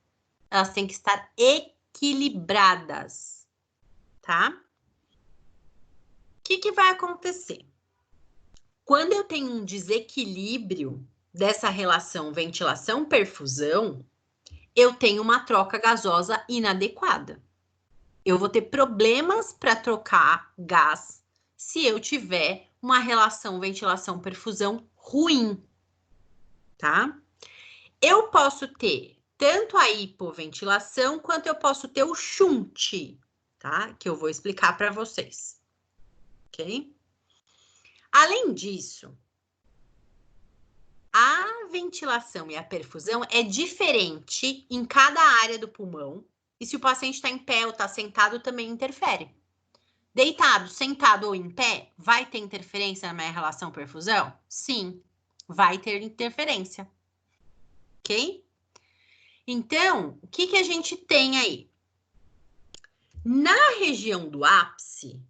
Elas têm que estar equilibradas, tá? O que vai acontecer? Quando eu tenho um desequilíbrio dessa relação ventilação-perfusão, eu tenho uma troca gasosa inadequada. Eu vou ter problemas para trocar gás se eu tiver uma relação ventilação-perfusão ruim, tá? Eu posso ter tanto a hipoventilação quanto eu posso ter o shunt, tá? Que eu vou explicar para vocês, ok? Além disso, a ventilação e a perfusão é diferente em cada área do pulmão. E se o paciente está em pé ou está sentado, também interfere. Deitado, sentado ou em pé, vai ter interferência na minha relação perfusão? Sim, vai ter interferência. Ok? Então, o que a gente tem aí? Na região do ápice,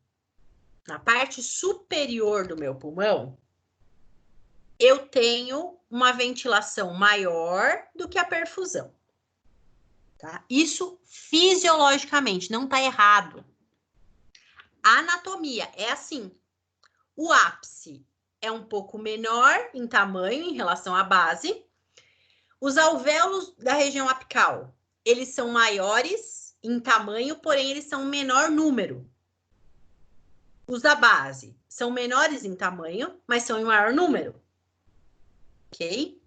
na parte superior do meu pulmão, eu tenho uma ventilação maior do que a perfusão. Tá? Isso fisiologicamente não está errado. A anatomia é assim. O ápice é um pouco menor em tamanho em relação à base. Os alvéolos da região apical, eles são maiores em tamanho, porém eles são um menor número. Os da base são menores em tamanho, mas são em maior número. Ok?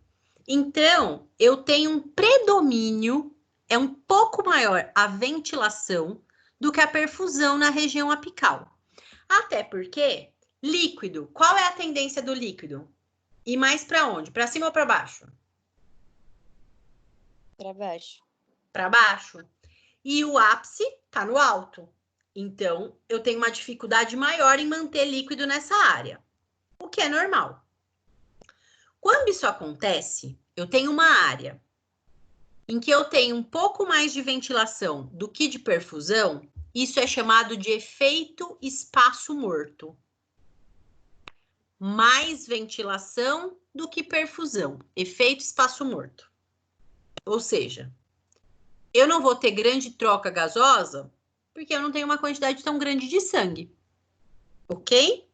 Então, eu tenho um predomínio, é um pouco maior a ventilação do que a perfusão na região apical. Até porque, líquido, qual é a tendência do líquido? E mais para onde? Para cima ou para baixo? Para baixo. Para baixo. E o ápice está no alto. Então, eu tenho uma dificuldade maior em manter líquido nessa área, o que é normal. Quando isso acontece, eu tenho uma área em que eu tenho um pouco mais de ventilação do que de perfusão, isso é chamado de efeito espaço morto. Mais ventilação do que perfusão, efeito espaço morto. Ou seja, eu não vou ter grande troca gasosa porque eu não tenho uma quantidade tão grande de sangue. Ok?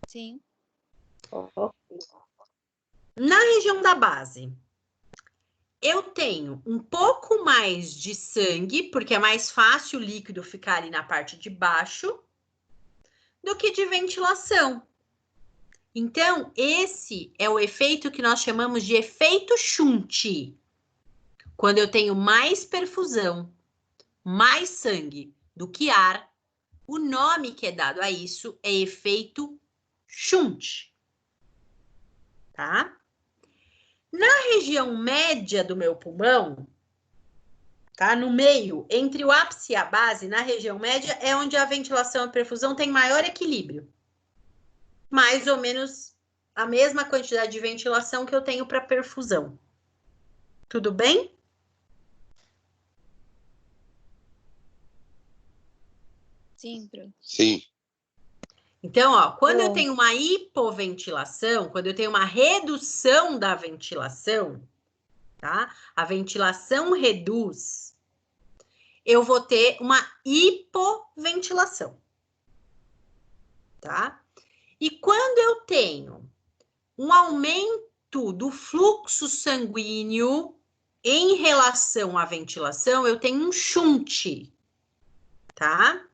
Sim. Na região da base, eu tenho um pouco mais de sangue, porque é mais fácil o líquido ficar ali na parte de baixo, do que de ventilação. Então, esse é o efeito que nós chamamos de efeito shunt. Quando eu tenho mais perfusão, mais sangue do que ar, o nome que é dado a isso é efeito shunt. Tá? Na região média do meu pulmão, tá? No meio, entre o ápice e a base, na região média, é onde a ventilação e a perfusão tem maior equilíbrio. Mais ou menos a mesma quantidade de ventilação que eu tenho para perfusão. Tudo bem? Sim, Pro. Sim. Então, ó, quando eu Bom. tenho uma hipoventilação, quando eu tenho uma redução da ventilação, tá? A ventilação reduz, eu vou ter uma hipoventilação, tá? E quando eu tenho um aumento do fluxo sanguíneo em relação à ventilação, eu tenho um shunt, tá?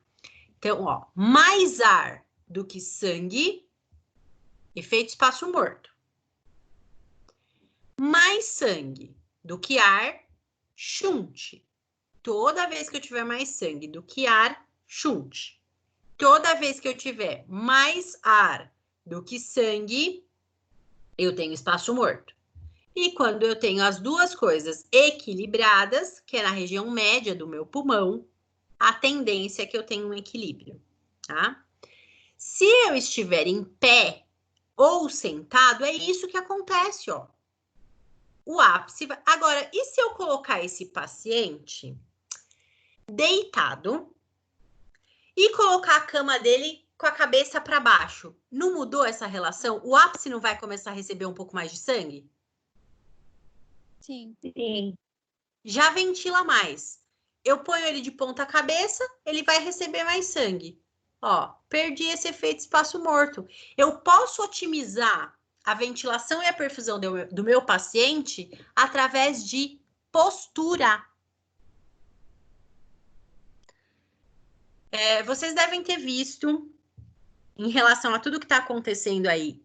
Então, ó, mais ar do que sangue, efeito espaço morto. Mais sangue do que ar, shunt. Toda vez que eu tiver mais sangue do que ar, shunt. Toda vez que eu tiver mais ar do que sangue, eu tenho espaço morto. E quando eu tenho as duas coisas equilibradas, que é na região média do meu pulmão, a tendência é que eu tenha um equilíbrio, tá? Se eu estiver em pé ou sentado, é isso que acontece, ó. O ápice vai... Agora, e se eu colocar esse paciente deitado e colocar a cama dele com a cabeça para baixo? Não mudou essa relação? O ápice não vai começar a receber um pouco mais de sangue? Sim. Sim. Já ventila mais. Eu ponho ele de ponta cabeça, ele vai receber mais sangue. Ó, perdi esse efeito espaço morto. Eu posso otimizar a ventilação e a perfusão do meu paciente através de postura. Vocês devem ter visto, em relação a tudo que está acontecendo aí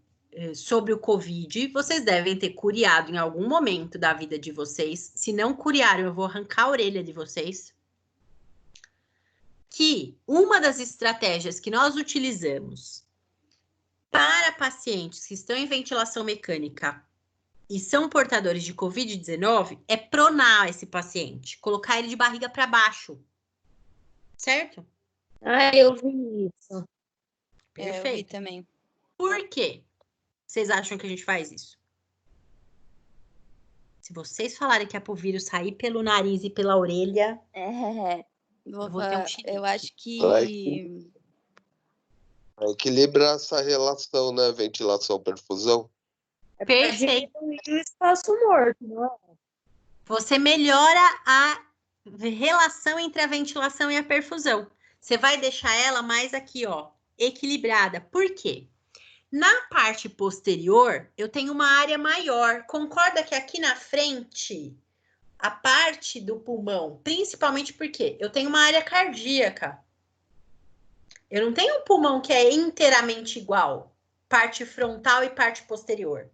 sobre o Covid, vocês devem ter curiado em algum momento da vida de vocês. Se não curiaram, eu vou arrancar a orelha de vocês. Que uma das estratégias que nós utilizamos para pacientes que estão em ventilação mecânica e são portadores de Covid-19 é pronar esse paciente, colocar ele de barriga para baixo. Certo? Ah, eu vi isso. Eu vi Perfeito. também. Por quê? Vocês acham que a gente faz isso? Se vocês falarem que é pro vírus sair pelo nariz e pela orelha, eu vou ter um chilique. Eu acho Vai que equilibrar essa relação, né? Ventilação-perfusão. É pra Perfeito. diminuir o espaço morto, não é? Você melhora a relação entre a ventilação e a perfusão. Você vai deixar ela mais aqui, ó, equilibrada. Por quê? Na parte posterior, eu tenho uma área maior. Concorda que aqui na frente, a parte do pulmão, principalmente porque eu tenho uma área cardíaca. Eu não tenho um pulmão que é inteiramente igual, parte frontal e parte posterior.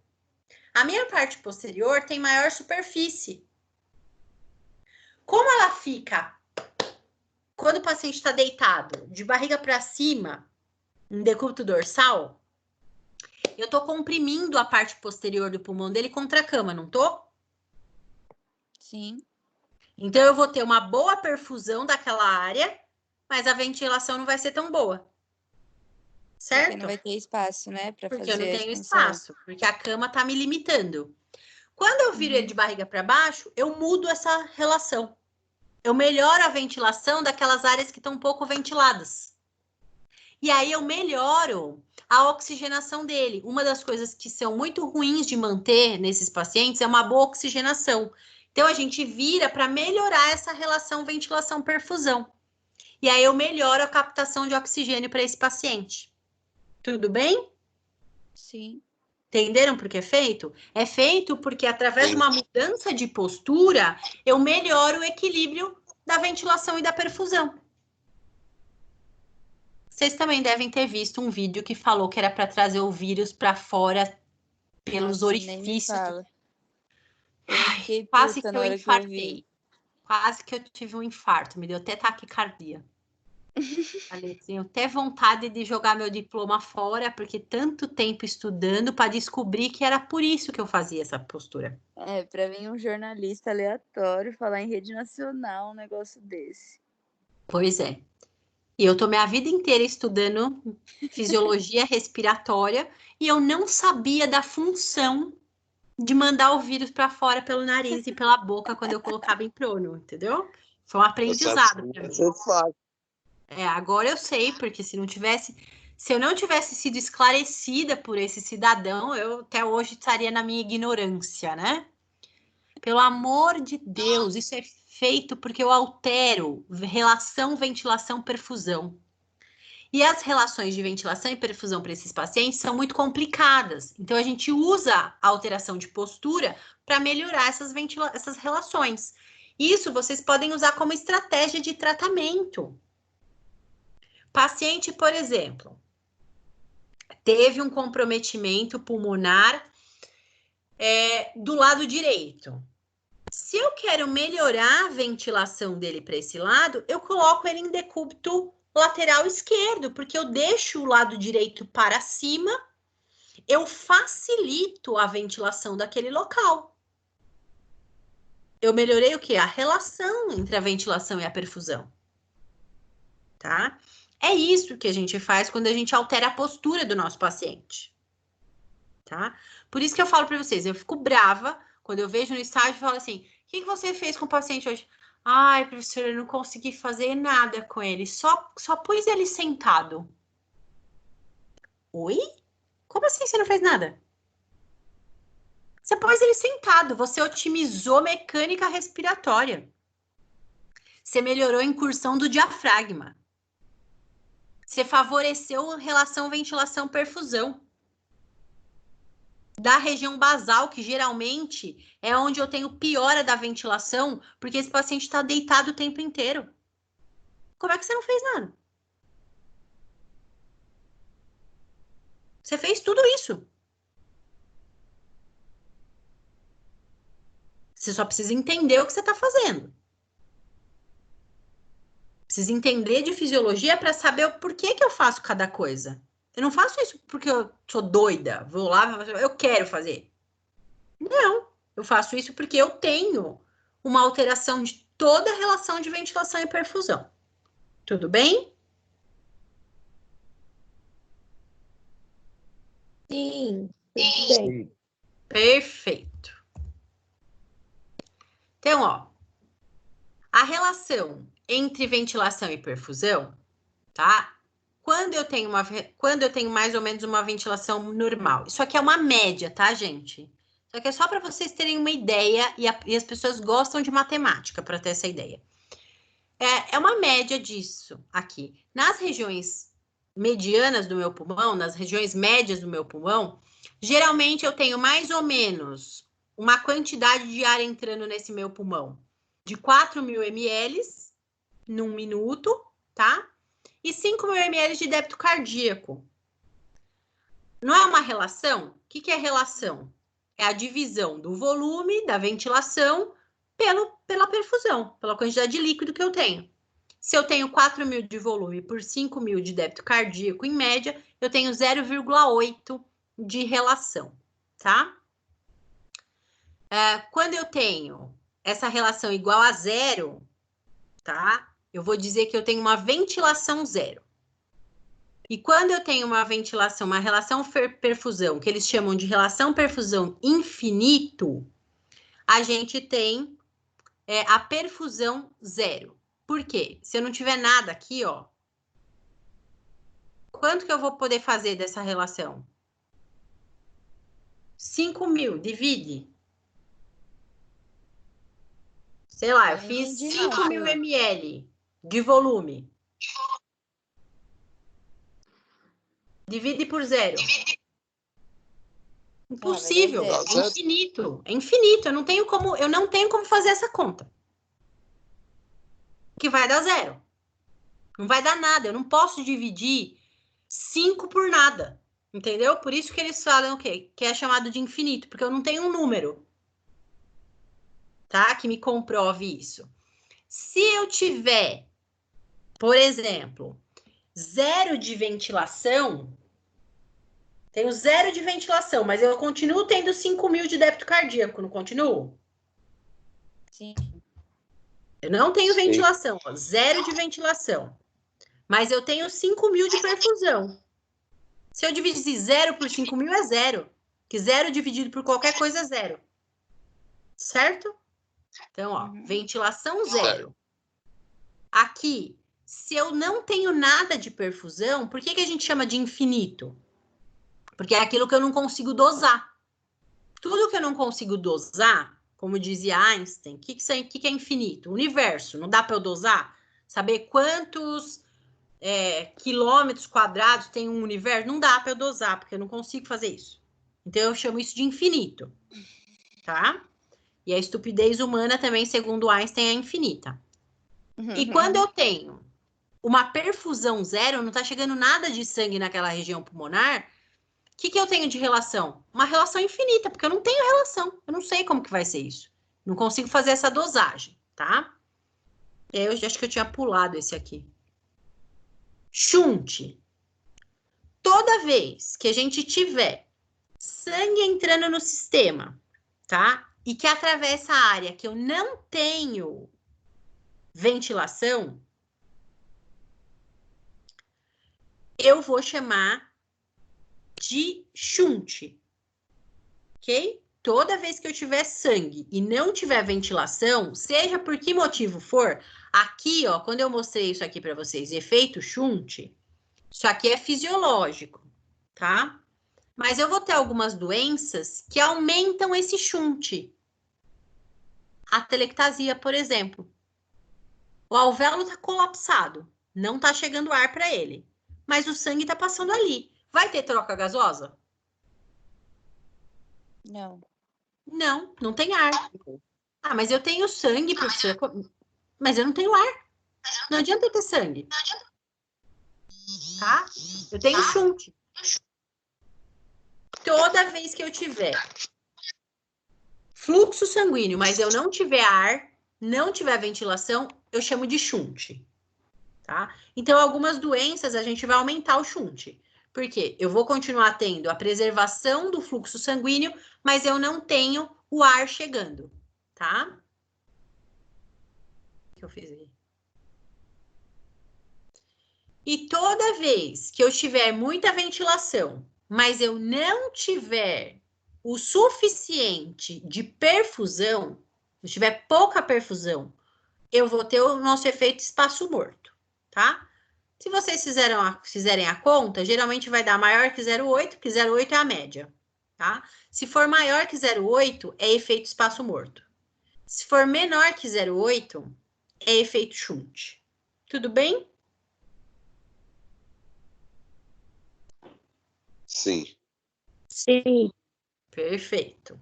A minha parte posterior tem maior superfície. Como ela fica, quando o paciente está deitado, de barriga para cima, em decúbito dorsal, eu estou comprimindo a parte posterior do pulmão dele contra a cama, não tô? sim. Então, eu vou ter uma boa perfusão daquela área, mas a ventilação não vai ser tão boa. Certo? Porque não vai ter espaço, né, para Porque fazer eu não a tenho expansão. espaço, porque a cama tá me limitando. Quando eu viro ele de barriga para baixo, eu mudo essa relação. Eu melhoro a ventilação daquelas áreas que estão pouco ventiladas. E aí eu melhoro a oxigenação dele. Uma das coisas que são muito ruins de manter nesses pacientes é uma boa oxigenação. Então a gente vira para melhorar essa relação ventilação-perfusão. E aí eu melhoro a captação de oxigênio para esse paciente. Tudo bem? Sim. Entenderam por que é feito? É feito porque, através de uma mudança de postura, eu melhoro o equilíbrio da ventilação e da perfusão. Vocês também devem ter visto um vídeo que falou que era para trazer o vírus para fora pelos Nossa, nem me orifícios. fala. Eu fiquei Quase puta que na eu hora que eu vi. infartei. Quase que eu tive um infarto. Me deu até taquicardia. Falei assim, eu tenho vontade de jogar meu diploma fora, porque tanto tempo estudando para descobrir que era por isso que eu fazia essa postura. Pra mim, um jornalista aleatório falar em rede nacional um negócio desse. Pois é. E eu tô minha vida inteira estudando fisiologia respiratória e eu não sabia da função de mandar o vírus para fora pelo nariz e pela boca quando eu colocava em prono, entendeu? Foi um aprendizado para mim. Você faz. Agora eu sei, porque se não tivesse Se eu não tivesse sido esclarecida por esse cidadão, eu até hoje estaria na minha ignorância, né? Pelo amor de Deus, isso é feito porque eu altero relação, ventilação, perfusão. E as relações de ventilação e perfusão para esses pacientes são muito complicadas. Então, a gente usa a alteração de postura para melhorar essas relações. Isso vocês podem usar como estratégia de tratamento. Paciente, por exemplo, teve um comprometimento pulmonar do lado direito. Se eu quero melhorar a ventilação dele para esse lado, eu coloco ele em decúbito lateral esquerdo, porque eu deixo o lado direito para cima, eu facilito a ventilação daquele local. Eu melhorei o quê? A relação entre a ventilação e a perfusão. Tá? É isso que a gente faz quando a gente altera a postura do nosso paciente. Tá? Por isso que eu falo para vocês, eu fico brava quando eu vejo no estágio e falo assim, o que você fez com o paciente hoje? Ai, professora, eu não consegui fazer nada com ele, só pus ele sentado. Oi? Como assim você não fez nada? Você pôs ele sentado, você otimizou mecânica respiratória. Você melhorou a incursão do diafragma. Você favoreceu relação ventilação-perfusão. Da região basal, que geralmente é onde eu tenho piora da ventilação, porque esse paciente está deitado o tempo inteiro. Como é que você não fez nada? Você fez tudo isso. Você só precisa entender o que você está fazendo. Precisa entender de fisiologia para saber o porquê que eu faço cada coisa. Eu não faço isso porque eu sou doida. Vou lá, eu quero fazer. Não. Eu faço isso porque eu tenho uma alteração de toda a relação de ventilação e perfusão. Tudo bem? Sim, tudo bem. Perfeito. Então, ó, a relação entre ventilação e perfusão, tá? Quando eu tenho mais ou menos uma ventilação normal. Isso aqui é uma média, tá, gente? Isso aqui é só para vocês terem uma ideia e as pessoas gostam de matemática para ter essa ideia. É uma média disso aqui. Nas regiões medianas do meu pulmão, nas regiões médias do meu pulmão, geralmente eu tenho mais ou menos uma quantidade de ar entrando nesse meu pulmão de 4.000 ml num minuto, tá? E 5.000 ml de débito cardíaco. Não é uma relação? O que é relação? É a divisão do volume da ventilação pela perfusão, pela quantidade de líquido que eu tenho. Se eu tenho 4.000 de volume por 5.000 de débito cardíaco, em média, eu tenho 0,8 de relação, tá? Quando eu tenho essa relação igual a zero, tá? Eu vou dizer que eu tenho uma ventilação zero. E quando eu tenho uma ventilação, uma relação perfusão, que eles chamam de relação perfusão infinito, a gente tem a perfusão zero. Por quê? Se eu não tiver nada aqui, ó, quanto que eu vou poder fazer dessa relação? 5.000, divide. Sei lá, eu fiz 5.000 ml de volume. Divide por zero. Impossível, é infinito. É infinito, eu não tenho como fazer essa conta. Que vai dar zero. Não vai dar nada, eu não posso dividir 5 por nada. Entendeu? Por isso que eles falam o quê? Que é chamado de infinito, porque eu não tenho um número, tá? Que me comprove isso. Se eu tiver, por exemplo, zero de ventilação, tenho zero de ventilação, mas eu continuo tendo 5.000 de débito cardíaco, não continuo? Sim. Eu não tenho ventilação, ó, zero de ventilação. Mas eu tenho 5.000 de perfusão. Se eu dividir zero por 5.000 é zero. Que zero dividido por qualquer coisa é zero. Certo? Então, ó, ventilação zero. Aqui, se eu não tenho nada de perfusão, por que a gente chama de infinito? Porque é aquilo que eu não consigo dosar. Tudo que eu não consigo dosar, como dizia Einstein, o que é infinito? O universo, não dá para eu dosar? Saber quantos quilômetros quadrados tem um universo? Não dá para eu dosar, porque eu não consigo fazer isso. Então, eu chamo isso de infinito, tá? E a estupidez humana também, segundo Einstein, é infinita. E quando eu tenho uma perfusão zero, não está chegando nada de sangue naquela região pulmonar, o que eu tenho de relação? Uma relação infinita, porque eu não tenho relação. Eu não sei como que vai ser isso. Não consigo fazer essa dosagem, tá? Eu acho que eu tinha pulado esse aqui. Shunt. Toda vez que a gente tiver sangue entrando no sistema, tá? E que atravessa a área que eu não tenho ventilação, eu vou chamar de shunt, ok? Toda vez que eu tiver sangue e não tiver ventilação, seja por que motivo for, aqui, ó, quando eu mostrei isso aqui para vocês, efeito shunt, isso aqui é fisiológico, tá? Mas eu vou ter algumas doenças que aumentam esse shunt. A telectasia, por exemplo. O alvéolo está colapsado, não está chegando ar para ele, mas o sangue está passando ali. Vai ter troca gasosa? Não. Não, não tem ar. Ah, mas eu tenho sangue, professor. Mas eu não tenho ar. Não adianta eu ter sangue. Tá? Eu tenho shunt. Toda vez que eu tiver fluxo sanguíneo, mas eu não tiver ar, não tiver ventilação, eu chamo de shunt. Tá? Então, algumas doenças a gente vai aumentar o shunt. Por quê? Eu vou continuar tendo a preservação do fluxo sanguíneo, mas eu não tenho o ar chegando, tá? O que eu fiz aí? E toda vez que eu tiver muita ventilação, mas eu não tiver o suficiente de perfusão, se tiver pouca perfusão, eu vou ter o nosso efeito espaço morto, tá? Se vocês fizerem a conta, geralmente vai dar maior que 0,8, que 0,8 é a média, tá? Se for maior que 0,8, é efeito espaço morto. Se for menor que 0,8, é efeito shunt. Tudo bem? Sim. Sim. Perfeito.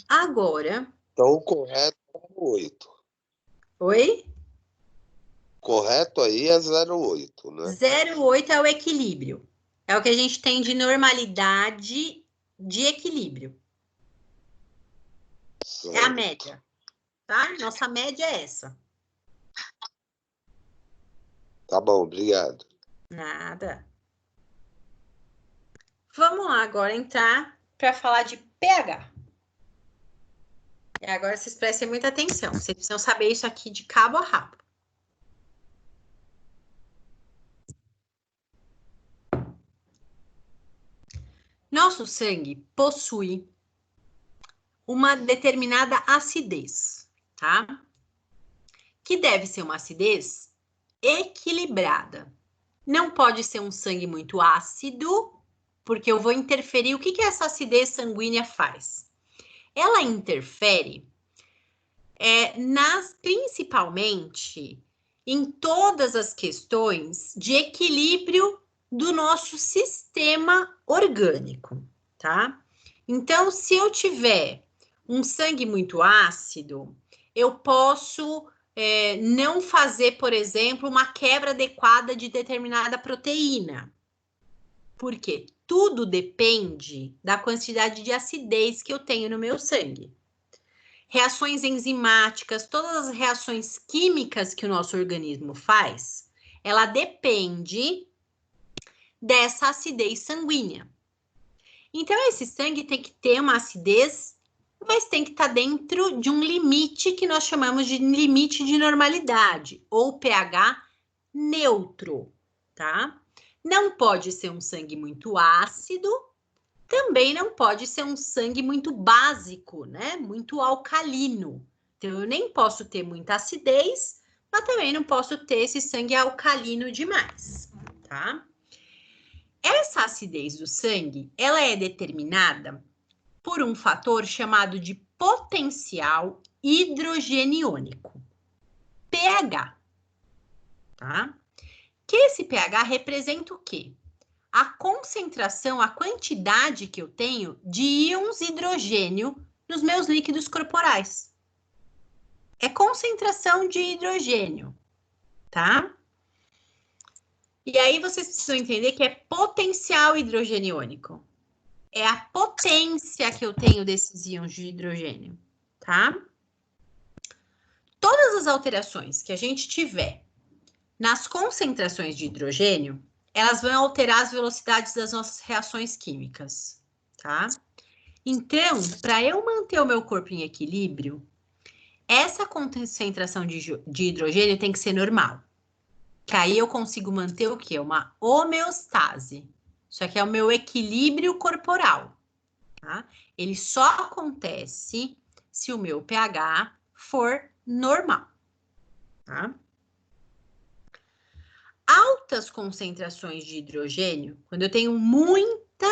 Agora... Então, o correto é 0,8. Oi? Correto aí é 0,8, né? 0,8 é o equilíbrio. É o que a gente tem de normalidade de equilíbrio. É a média, tá? Nossa média é essa. Tá bom, obrigado. Nada. Vamos lá agora entrar para falar de pH. E agora vocês prestem muita atenção. Vocês precisam saber isso aqui de cabo a rabo. Nosso sangue possui uma determinada acidez, tá? Que deve ser uma acidez equilibrada. Não pode ser um sangue muito ácido, porque eu vou interferir. O que essa acidez sanguínea faz? Ela interfere principalmente em todas as questões de equilíbrio do nosso sistema orgânico, tá? Então, se eu tiver um sangue muito ácido, eu posso não fazer, por exemplo, uma quebra adequada de determinada proteína. Por quê? Tudo depende da quantidade de acidez que eu tenho no meu sangue. Reações enzimáticas, todas as reações químicas que o nosso organismo faz, ela depende dessa acidez sanguínea. Então, esse sangue tem que ter uma acidez, mas tem que estar dentro de um limite que nós chamamos de limite de normalidade, ou pH neutro, tá? Não pode ser um sangue muito ácido, também não pode ser um sangue muito básico, né? Muito alcalino. Então, eu nem posso ter muita acidez, mas também não posso ter esse sangue alcalino demais, tá? Essa acidez do sangue, ela é determinada por um fator chamado de potencial hidrogeniônico, pH, tá? Que esse pH representa o quê? A concentração, a quantidade que eu tenho de íons hidrogênio nos meus líquidos corporais. É concentração de hidrogênio, tá? E aí vocês precisam entender que é potencial hidrogeniônico. É a potência que eu tenho desses íons de hidrogênio, tá? Todas as alterações que a gente tiver nas concentrações de hidrogênio, elas vão alterar as velocidades das nossas reações químicas, tá? Então, para eu manter o meu corpo em equilíbrio, essa concentração de hidrogênio tem que ser normal. Que aí eu consigo manter o quê? Uma homeostase. Isso aqui é o meu equilíbrio corporal, tá? Ele só acontece se o meu pH for normal, tá? Altas concentrações de hidrogênio, quando eu tenho muita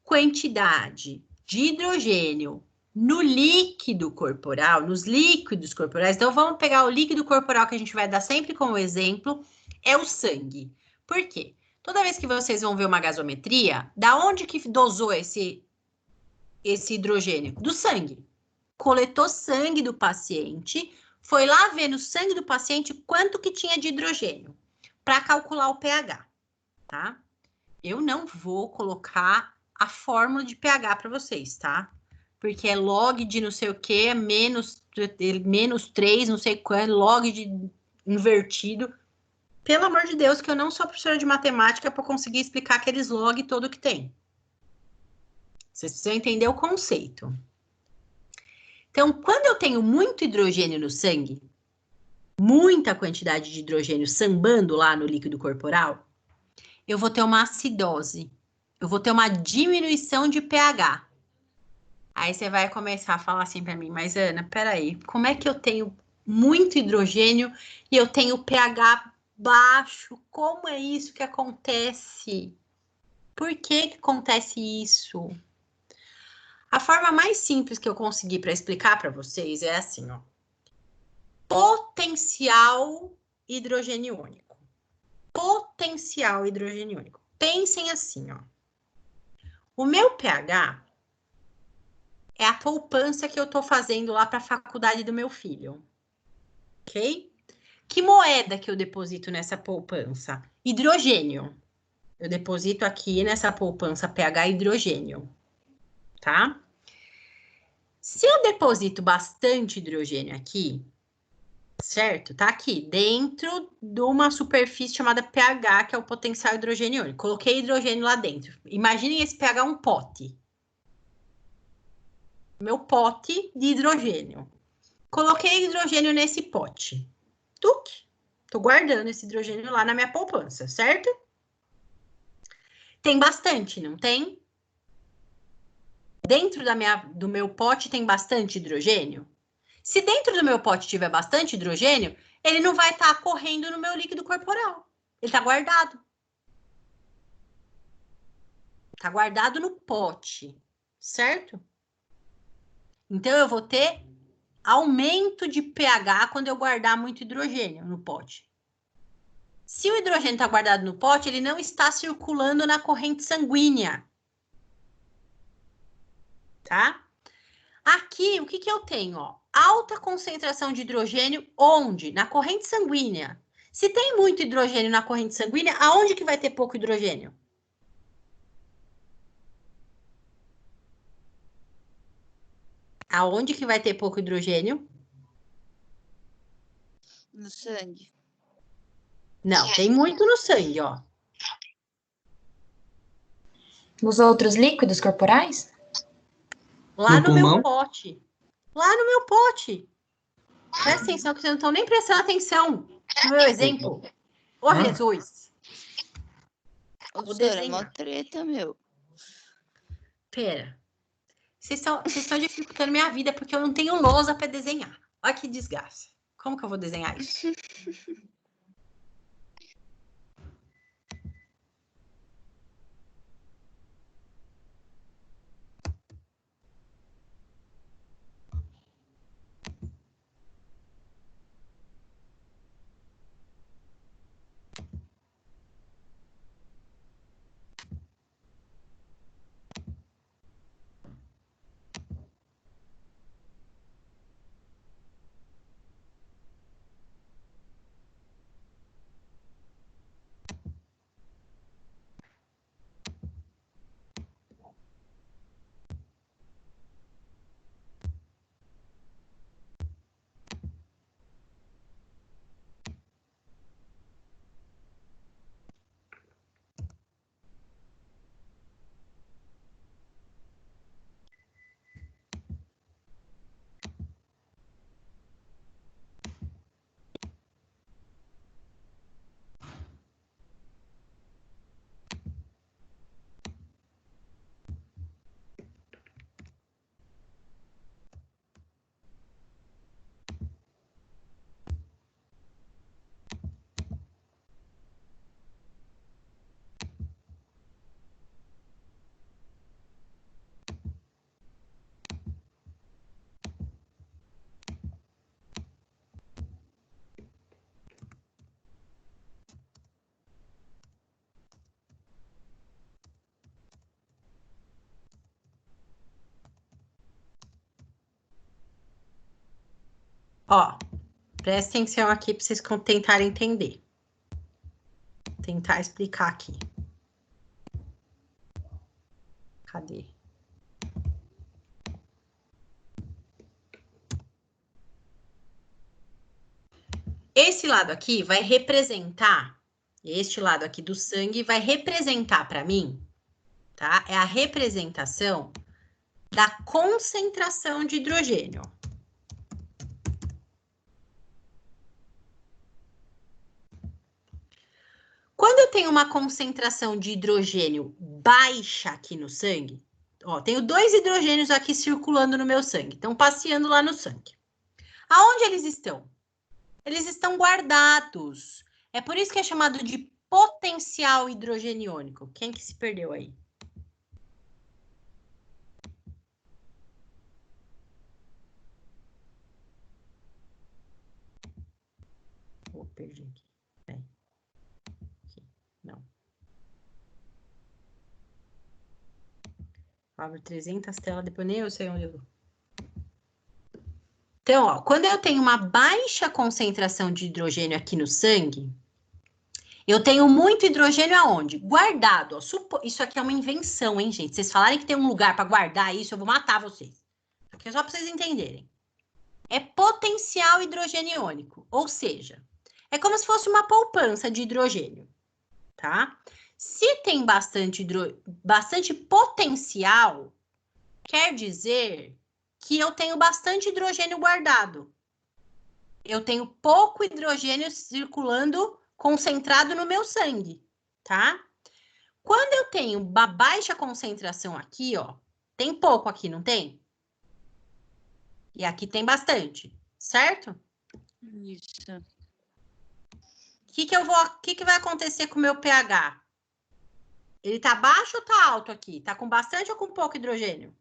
quantidade de hidrogênio no líquido corporal, nos líquidos corporais, então vamos pegar o líquido corporal que a gente vai dar sempre como exemplo, é o sangue. Por quê? Toda vez que vocês vão ver uma gasometria, da onde que dosou esse hidrogênio? Do sangue. Coletou sangue do paciente, foi lá ver no sangue do paciente quanto que tinha de hidrogênio, para calcular o pH, tá? Eu não vou colocar a fórmula de pH para vocês, tá? Porque é log de não sei o que, menos 3, não sei quanto, log de invertido. Pelo amor de Deus, que eu não sou professora de matemática para conseguir explicar aqueles log todo que tem. Vocês precisam entender o conceito. Então, quando eu tenho muito hidrogênio no sangue, muita quantidade de hidrogênio sambando lá no líquido corporal, eu vou ter uma acidose. Eu vou ter uma diminuição de pH. Aí você vai começar a falar assim para mim, mas Ana, peraí, como é que eu tenho muito hidrogênio e eu tenho pH baixo? Como é isso que acontece? Por que acontece isso? A forma mais simples que eu consegui para explicar para vocês é assim, ó. Potencial hidrogeniônico. Potencial hidrogeniônico. Pensem assim, ó. O meu pH é a poupança que eu estou fazendo lá para a faculdade do meu filho. Ok? Que moeda que eu deposito nessa poupança? Hidrogênio. Eu deposito aqui nessa poupança pH hidrogênio. Tá? Se eu deposito bastante hidrogênio aqui, certo? Tá aqui, dentro de uma superfície chamada pH, que é o potencial hidrogeniônico. Coloquei hidrogênio lá dentro. Imaginem esse pH um pote. Meu pote de hidrogênio. Coloquei hidrogênio nesse pote. Tuque. Tô guardando esse hidrogênio lá na minha poupança, certo? Tem bastante, não tem? Dentro do meu pote tem bastante hidrogênio? Se dentro do meu pote tiver bastante hidrogênio, ele não vai estar correndo no meu líquido corporal. Ele está guardado. Está guardado no pote, certo? Então, eu vou ter aumento de pH quando eu guardar muito hidrogênio no pote. Se o hidrogênio está guardado no pote, ele não está circulando na corrente sanguínea. Tá? Aqui, o que que eu tenho? Ó? Alta concentração de hidrogênio, onde? Na corrente sanguínea. Se tem muito hidrogênio na corrente sanguínea, aonde que vai ter pouco hidrogênio? Aonde que vai ter pouco hidrogênio? No sangue. Não, tem muito no sangue, ó. Nos outros líquidos corporais? Lá No no meu pulmão? pote. Lá no meu pote. Presta atenção, que vocês não estão nem prestando atenção no meu exemplo. Ô, Jesus. Ô, Vou professora, desenhar. mó treta, meu. Pera. Vocês estão dificultando minha vida porque eu não tenho lousa para desenhar. Olha que desgraça. Como que eu vou desenhar isso? Ó, presta atenção aqui para vocês tentarem entender. Tentar explicar aqui. Cadê? Esse lado aqui vai representar, este lado aqui do sangue vai representar para mim, tá? É a representação da concentração de hidrogênio. Quando eu tenho uma concentração de hidrogênio baixa aqui no sangue, ó, tenho 2 hidrogênios aqui circulando no meu sangue, estão passeando lá no sangue. Aonde eles estão? Eles estão guardados. É por isso que é chamado de potencial hidrogeniônico. Quem que se perdeu aí? Oh, perdi aqui. Não. Abre 300 telas, depois nem eu sei onde eu vou. Então, ó, quando eu tenho uma baixa concentração de hidrogênio aqui no sangue, eu tenho muito hidrogênio aonde? Guardado. Ó, isso aqui é uma invenção, hein, gente? Vocês falarem que tem um lugar para guardar isso, eu vou matar vocês. Isso aqui é só para vocês entenderem. É potencial hidrogeniônico, ou seja, é como se fosse uma poupança de hidrogênio, tá? Se tem bastante potencial, quer dizer que eu tenho bastante hidrogênio guardado. Eu tenho pouco hidrogênio circulando concentrado no meu sangue, tá? Quando eu tenho uma baixa concentração aqui, ó, tem pouco aqui, não tem? E aqui tem bastante, certo? Isso. O que vai acontecer com o meu pH? Ele tá baixo ou tá alto aqui? Tá com bastante ou com pouco hidrogênio?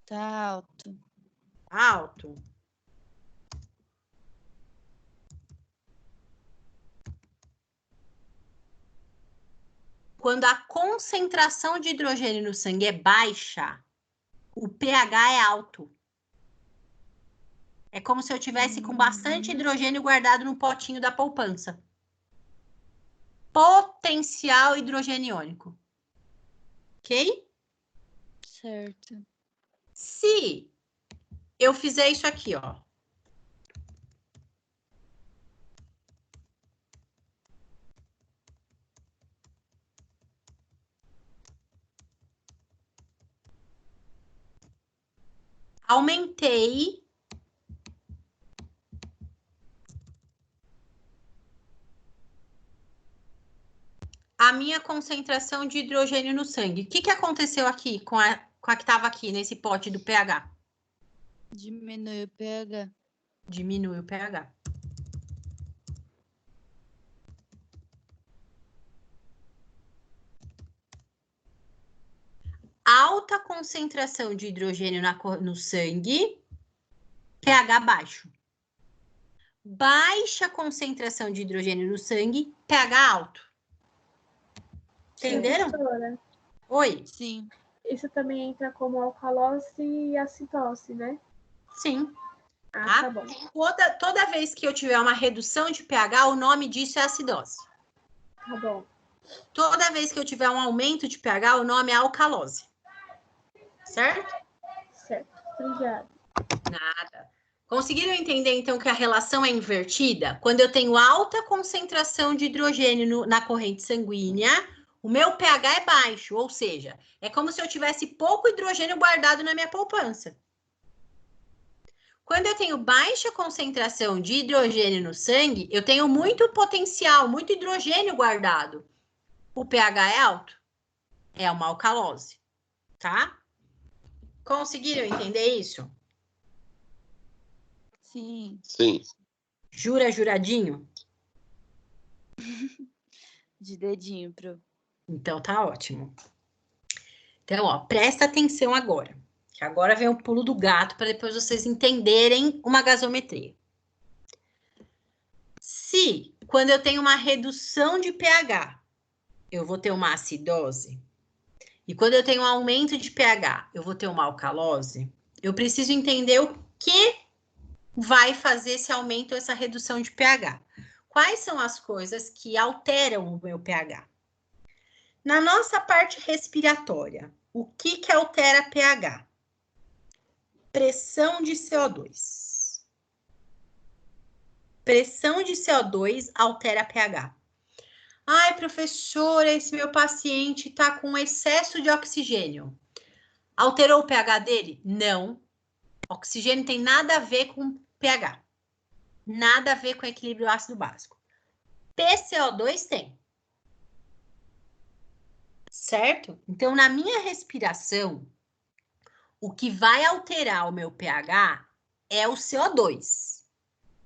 Tá alto. Alto. Quando a concentração de hidrogênio no sangue é baixa, o pH é alto. É como se eu tivesse com bastante hidrogênio guardado no potinho da poupança. Potencial hidrogeniônico. Ok? Certo. Se eu fizer isso aqui, ó. Aumentei a minha concentração de hidrogênio no sangue. O que aconteceu aqui com a que estava aqui nesse pote do pH? Diminui o pH. diminui o pH. Alta concentração de hidrogênio no sangue, pH baixo. Baixa concentração de hidrogênio no sangue, pH alto. Entenderam? Professora, Oi? Sim. isso também entra como alcalose e acidose, né? Sim. Ah, tá bom. Toda vez que eu tiver uma redução de pH, o nome disso é acidose. Tá bom. Toda vez que eu tiver um aumento de pH, o nome é alcalose. Certo? Certo. Obrigada. Nada. Conseguiram entender, então, que a relação é invertida? Quando eu tenho alta concentração de hidrogênio na corrente sanguínea, o meu pH é baixo, ou seja, é como se eu tivesse pouco hidrogênio guardado na minha poupança. Quando eu tenho baixa concentração de hidrogênio no sangue, eu tenho muito potencial, muito hidrogênio guardado. O pH é alto. É uma alcalose, tá? Conseguiram entender isso? Sim. Sim. Juradinho? De dedinho pro. Então tá ótimo. Então, ó, presta atenção agora. Que agora vem o pulo do gato para depois vocês entenderem uma gasometria. Se, quando eu tenho uma redução de pH, eu vou ter uma acidose, e quando eu tenho um aumento de pH, eu vou ter uma alcalose, eu preciso entender o que vai fazer esse aumento ou essa redução de pH. Quais são as coisas que alteram o meu pH? Na nossa parte respiratória, o que altera pH? Pressão de CO2. Pressão de CO2 altera pH. Ai, professora, esse meu paciente está com excesso de oxigênio. Alterou o pH dele? Não. Oxigênio tem nada a ver com pH. Nada a ver com equilíbrio ácido básico. PCO2 tem. Certo? Então, na minha respiração, o que vai alterar o meu pH é o CO2.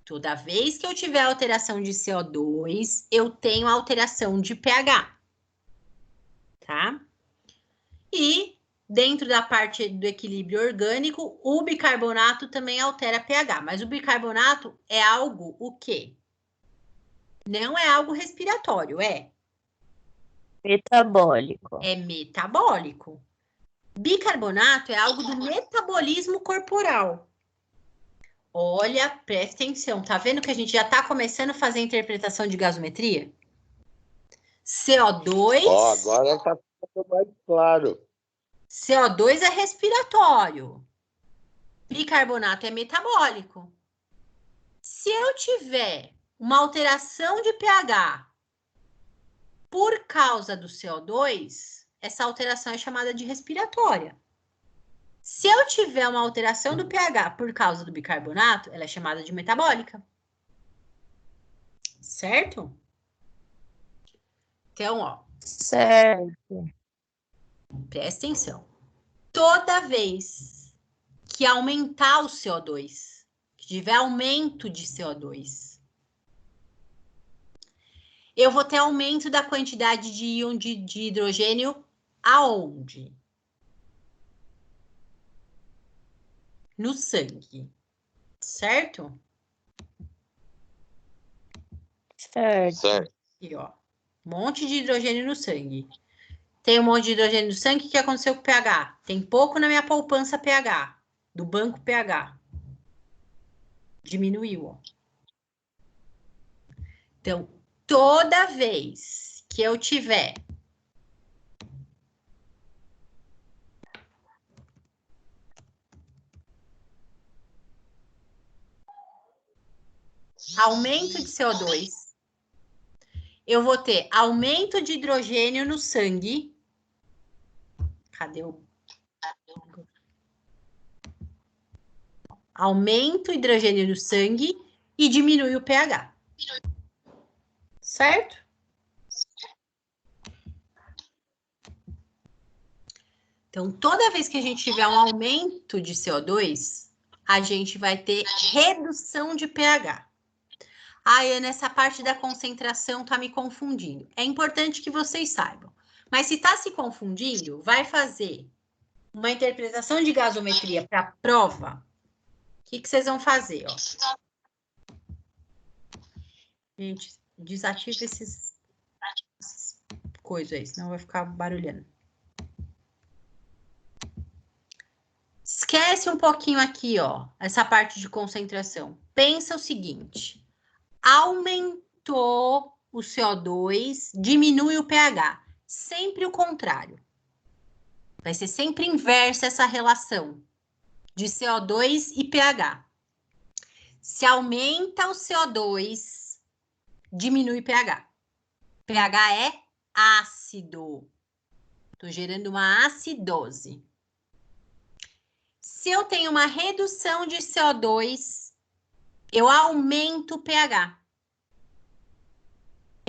Toda vez que eu tiver alteração de CO2, eu tenho alteração de pH. Tá? E dentro da parte do equilíbrio orgânico, o bicarbonato também altera pH. Mas o bicarbonato é algo o quê? Não é algo respiratório, é Metabólico. é metabólico. Bicarbonato é algo do metabolismo corporal. Olha, presta atenção. Tá vendo que a gente já está começando a fazer a interpretação de gasometria? CO2. Ó, agora tá ficando mais claro. CO2 é respiratório. Bicarbonato é metabólico. Se eu tiver uma alteração de pH por causa do CO2, essa alteração é chamada de respiratória. Se eu tiver uma alteração do pH por causa do bicarbonato, ela é chamada de metabólica. Certo? Então, ó. Certo. Presta atenção. Toda vez que aumentar o CO2, que tiver aumento de CO2, eu vou ter aumento da quantidade de íon de hidrogênio aonde? No sangue. Certo? Certo. Certo. Aqui, ó. Um monte de hidrogênio no sangue. Tem um monte de hidrogênio no sangue, o que aconteceu com o pH? Tem pouco na minha poupança pH, do banco pH. Diminuiu, ó. Então, toda vez que eu tiver aumento de CO2, eu vou ter aumento de hidrogênio no sangue. Cadê o... Aumento o hidrogênio no sangue e diminui o pH. Certo? Então, toda vez que a gente tiver um aumento de CO2, a gente vai ter redução de pH. Ai, Ana, essa parte da concentração tá me confundindo. É importante que vocês saibam. Mas se tá se confundindo, vai fazer uma interpretação de gasometria para a prova. O que vocês vão fazer, ó? Gente, desativa essas coisas aí, senão vai ficar barulhando. Esquece um pouquinho aqui, ó, essa parte de concentração. Pensa o seguinte: aumentou o CO2, diminui o pH. Sempre o contrário. Vai ser sempre inversa essa relação de CO2 e pH. Se aumenta o CO2, diminui o pH. pH é ácido. Estou gerando uma acidose. Se eu tenho uma redução de CO2, eu aumento o pH.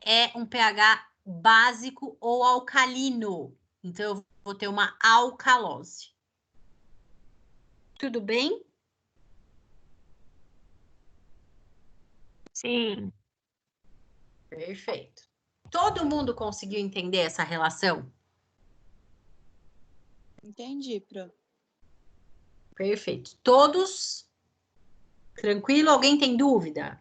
É um pH básico ou alcalino. Então, eu vou ter uma alcalose. Tudo bem? Sim. Perfeito. Todo mundo conseguiu entender essa relação? Entendi, Pro. Perfeito. Todos? Tranquilo? Alguém tem dúvida?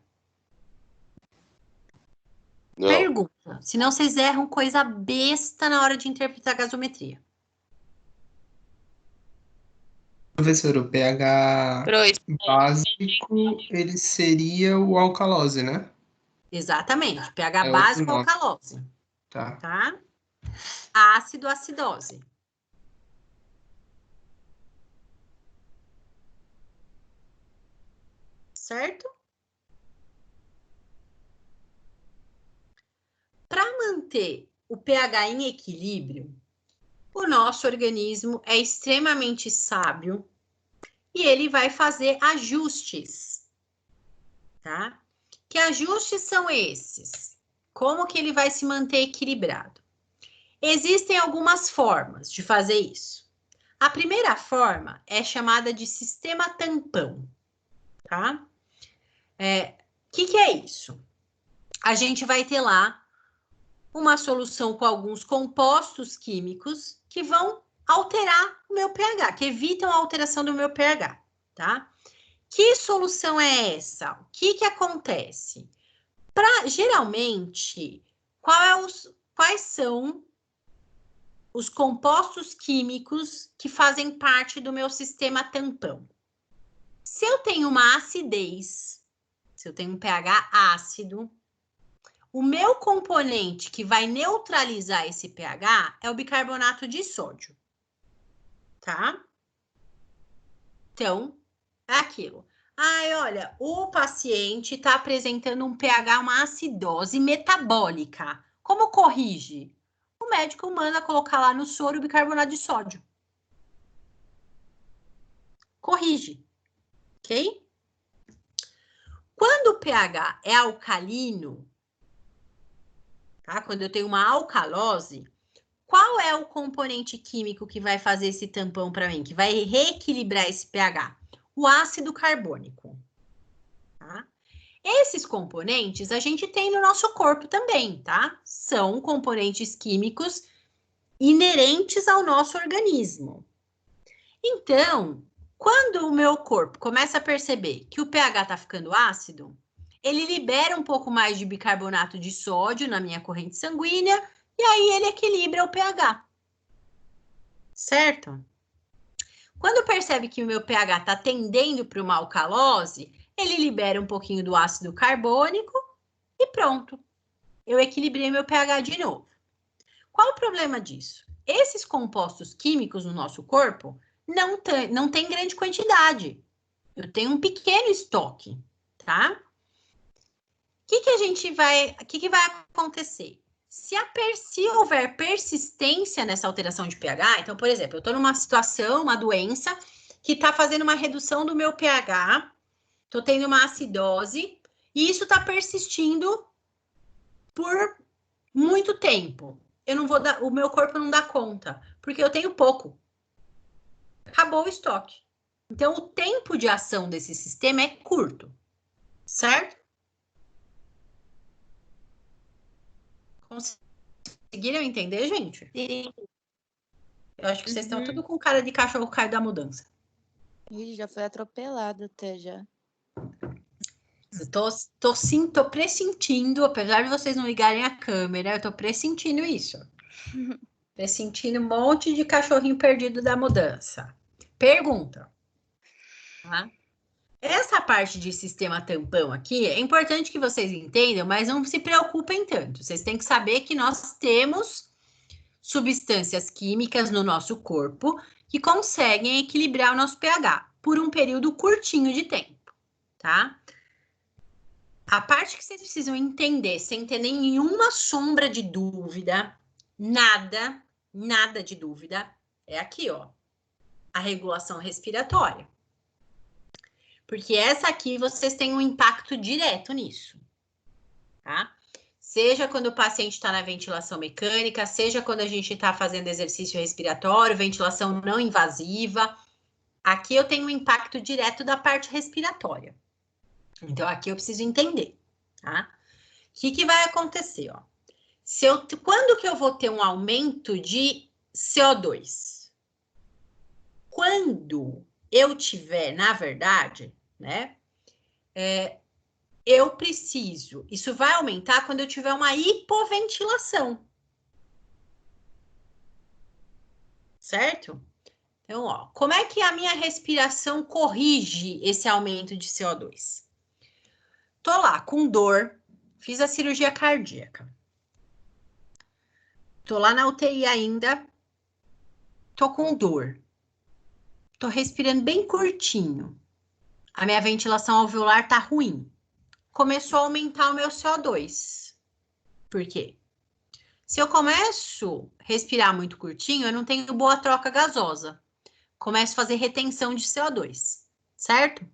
Não. Pergunta. Senão vocês erram coisa besta na hora de interpretar a gasometria. Professor, o pH básico, ele seria o alcalose, né? Exatamente. pH É outro básico, nome. alcalose. Tá. Tá? Ácido, acidose. Certo? Para manter o pH em equilíbrio, o nosso organismo é extremamente sábio e ele vai fazer ajustes, tá? Que ajustes são esses? Como que ele vai se manter equilibrado? Existem algumas formas de fazer isso. A primeira forma é chamada de sistema tampão, tá? Que é isso? A gente vai ter lá uma solução com alguns compostos químicos que vão alterar o meu pH, que evitam a alteração do meu pH, tá? Que solução é essa? O que acontece? Geralmente, quais são os compostos químicos que fazem parte do meu sistema tampão? Se eu tenho uma acidez, se eu tenho um pH ácido, o meu componente que vai neutralizar esse pH é o bicarbonato de sódio, tá? Então, é aquilo. Ai, olha, o paciente está apresentando um pH, uma acidose metabólica. Como corrige? O médico manda colocar lá no soro o bicarbonato de sódio. Corrige, ok? Quando o pH é alcalino, tá? Quando eu tenho uma alcalose, qual é o componente químico que vai fazer esse tampão para mim, que vai reequilibrar esse pH? O ácido carbônico. Tá? Esses componentes a gente tem no nosso corpo também, tá? São componentes químicos inerentes ao nosso organismo. Então, quando o meu corpo começa a perceber que o pH está ficando ácido, ele libera um pouco mais de bicarbonato de sódio na minha corrente sanguínea e aí ele equilibra o pH. Certo? Quando percebe que o meu pH está tendendo para uma alcalose, ele libera um pouquinho do ácido carbônico e pronto. Eu equilibrei meu pH de novo. Qual o problema disso? Esses compostos químicos no nosso corpo não tem grande quantidade. Eu tenho um pequeno estoque, tá? O que vai acontecer? Se houver persistência nessa alteração de pH, então, por exemplo, eu estou numa situação, uma doença, que está fazendo uma redução do meu pH, estou tendo uma acidose, e isso está persistindo por muito tempo. O meu corpo não dá conta, porque eu tenho pouco. Acabou o estoque. Então, o tempo de ação desse sistema é curto, certo? Conseguiram entender, gente? Sim. Eu acho que vocês estão tudo com cara de cachorro caído da mudança. Ih, já foi atropelado até já. Eu tô pressentindo, apesar de vocês não ligarem a câmera, eu tô pressentindo isso. Pressentindo um monte de cachorrinho perdido da mudança. Pergunta. Tá? Essa parte de sistema tampão aqui, é importante que vocês entendam, mas não se preocupem tanto. Vocês têm que saber que nós temos substâncias químicas no nosso corpo que conseguem equilibrar o nosso pH por um período curtinho de tempo, tá? A parte que vocês precisam entender, sem ter nenhuma sombra de dúvida, nada de dúvida, é aqui, ó, a regulação respiratória. Porque essa aqui vocês têm um impacto direto nisso, tá? Seja quando o paciente está na ventilação mecânica, seja quando a gente está fazendo exercício respiratório, ventilação não invasiva. Aqui eu tenho um impacto direto da parte respiratória. Então, aqui eu preciso entender, tá? O que vai acontecer, ó? Quando que eu vou ter um aumento de CO2? Quando eu tiver, na verdade, né? Eu preciso. Isso vai aumentar quando eu tiver uma hipoventilação. Certo? Então, ó, como é que a minha respiração corrige esse aumento de CO2? Tô lá com dor, fiz a cirurgia cardíaca. Tô lá na UTI ainda, tô com dor. Tô respirando bem curtinho. A minha ventilação alveolar tá ruim. Começou a aumentar o meu CO2. Por quê? Se eu começo a respirar muito curtinho, eu não tenho boa troca gasosa. Começo a fazer retenção de CO2, certo?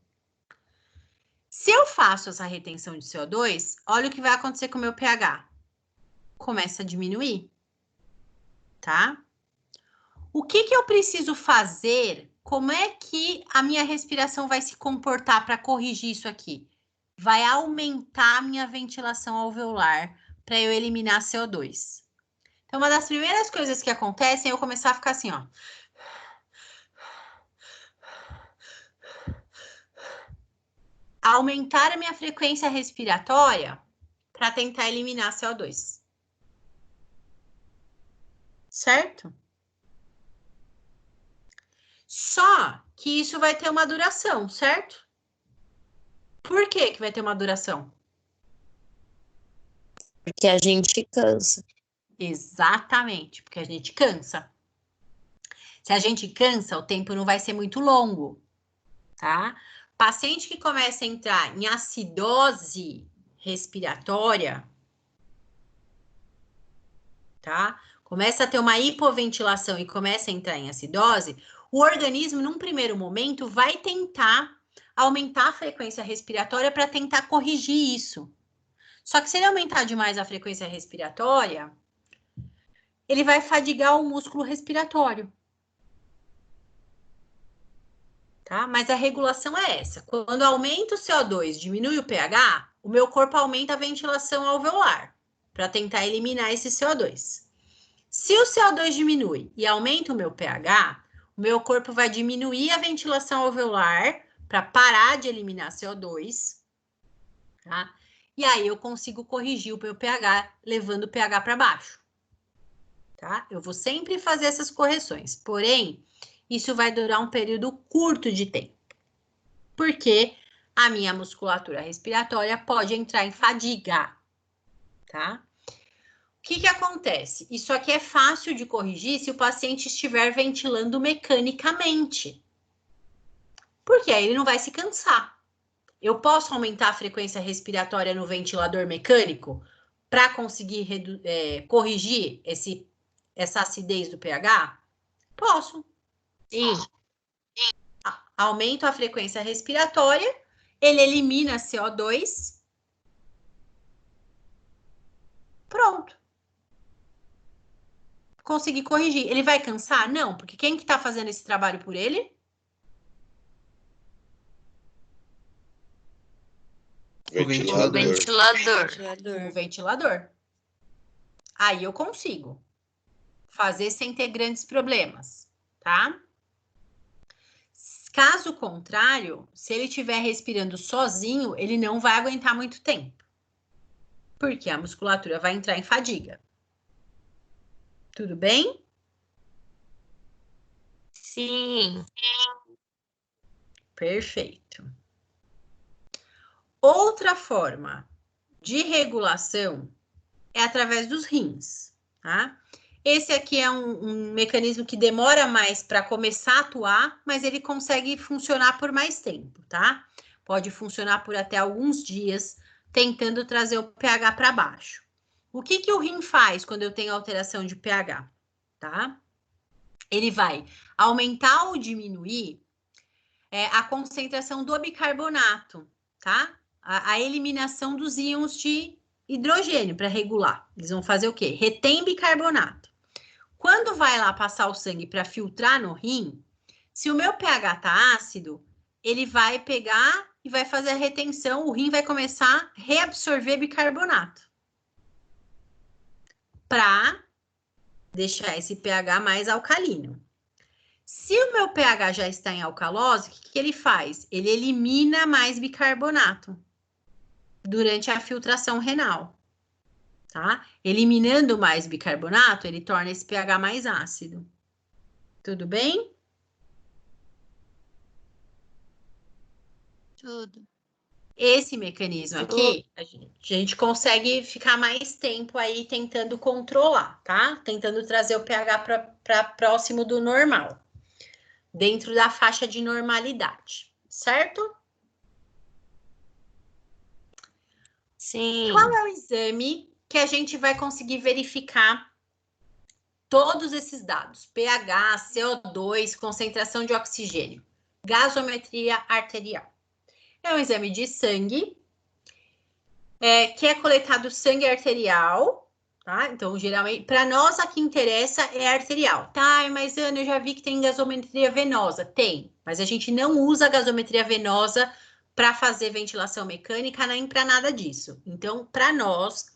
Se eu faço essa retenção de CO2, olha o que vai acontecer com o meu pH. Começa a diminuir, tá? O que eu preciso fazer? Como é que a minha respiração vai se comportar para corrigir isso aqui? Vai aumentar a minha ventilação alveolar para eu eliminar CO2. Então, uma das primeiras coisas que acontecem é eu começar a ficar assim, ó. Aumentar a minha frequência respiratória para tentar eliminar CO2. Certo? Só que isso vai ter uma duração, certo? Por que vai ter uma duração? Porque a gente cansa. Exatamente, porque a gente cansa. Se a gente cansa, o tempo não vai ser muito longo, tá? Paciente que começa a entrar em acidose respiratória, tá? Começa a ter uma hipoventilação e começa a entrar em acidose, o organismo, num primeiro momento, vai tentar aumentar a frequência respiratória para tentar corrigir isso. Só que se ele aumentar demais a frequência respiratória, ele vai fadigar o músculo respiratório. Tá? Mas a regulação é essa. Quando aumenta o CO2, diminui o pH, o meu corpo aumenta a ventilação alveolar para tentar eliminar esse CO2. Se o CO2 diminui e aumenta o meu pH, o meu corpo vai diminuir a ventilação alveolar para parar de eliminar CO2, tá? E aí eu consigo corrigir o meu pH, levando o pH para baixo, tá? Eu vou sempre fazer essas correções, porém, isso vai durar um período curto de tempo, porque a minha musculatura respiratória pode entrar em fadiga, tá? O que acontece? Isso aqui é fácil de corrigir se o paciente estiver ventilando mecanicamente. Porque aí ele não vai se cansar. Eu posso aumentar a frequência respiratória no ventilador mecânico para conseguir corrigir essa acidez do pH? Posso. Sim. Aumento a frequência respiratória, ele elimina CO2. Pronto. Conseguir corrigir. Ele vai cansar? Não, porque quem que tá fazendo esse trabalho por ele? Ventilador. O ventilador. Aí eu consigo fazer sem ter grandes problemas, tá? Caso contrário, se ele estiver respirando sozinho, ele não vai aguentar muito tempo. Porque a musculatura vai entrar em fadiga. Tudo bem? Sim. Perfeito. Outra forma de regulação é através dos rins, tá? Esse aqui é um mecanismo que demora mais para começar a atuar, mas ele consegue funcionar por mais tempo, tá? Pode funcionar por até alguns dias, tentando trazer o pH para baixo. O que que o rim faz quando eu tenho alteração de pH, tá? Ele vai aumentar ou diminuir a concentração do bicarbonato, tá? A eliminação dos íons de hidrogênio para regular. Eles vão fazer o quê? Retém bicarbonato. Quando vai lá passar o sangue para filtrar no rim, se o meu pH tá ácido, ele vai pegar e vai fazer a retenção, o rim vai começar a reabsorver bicarbonato para deixar esse pH mais alcalino. Se o meu pH já está em alcalose, o que ele faz? Ele elimina mais bicarbonato durante a filtração renal, tá? Eliminando mais bicarbonato, ele torna esse pH mais ácido. Tudo bem? Tudo. Esse mecanismo aqui, a gente consegue ficar mais tempo aí tentando controlar, tá? Tentando trazer o pH para próximo do normal, dentro da faixa de normalidade, certo? Sim. Qual é o exame que a gente vai conseguir verificar todos esses dados? pH, CO2, concentração de oxigênio, gasometria arterial. É um exame de sangue, que é coletado sangue arterial, tá? Então, geralmente, para nós a que interessa é arterial. Tá, mas Ana, eu já vi que tem gasometria venosa. Tem, mas a gente não usa a gasometria venosa para fazer ventilação mecânica, nem para nada disso. Então, para nós,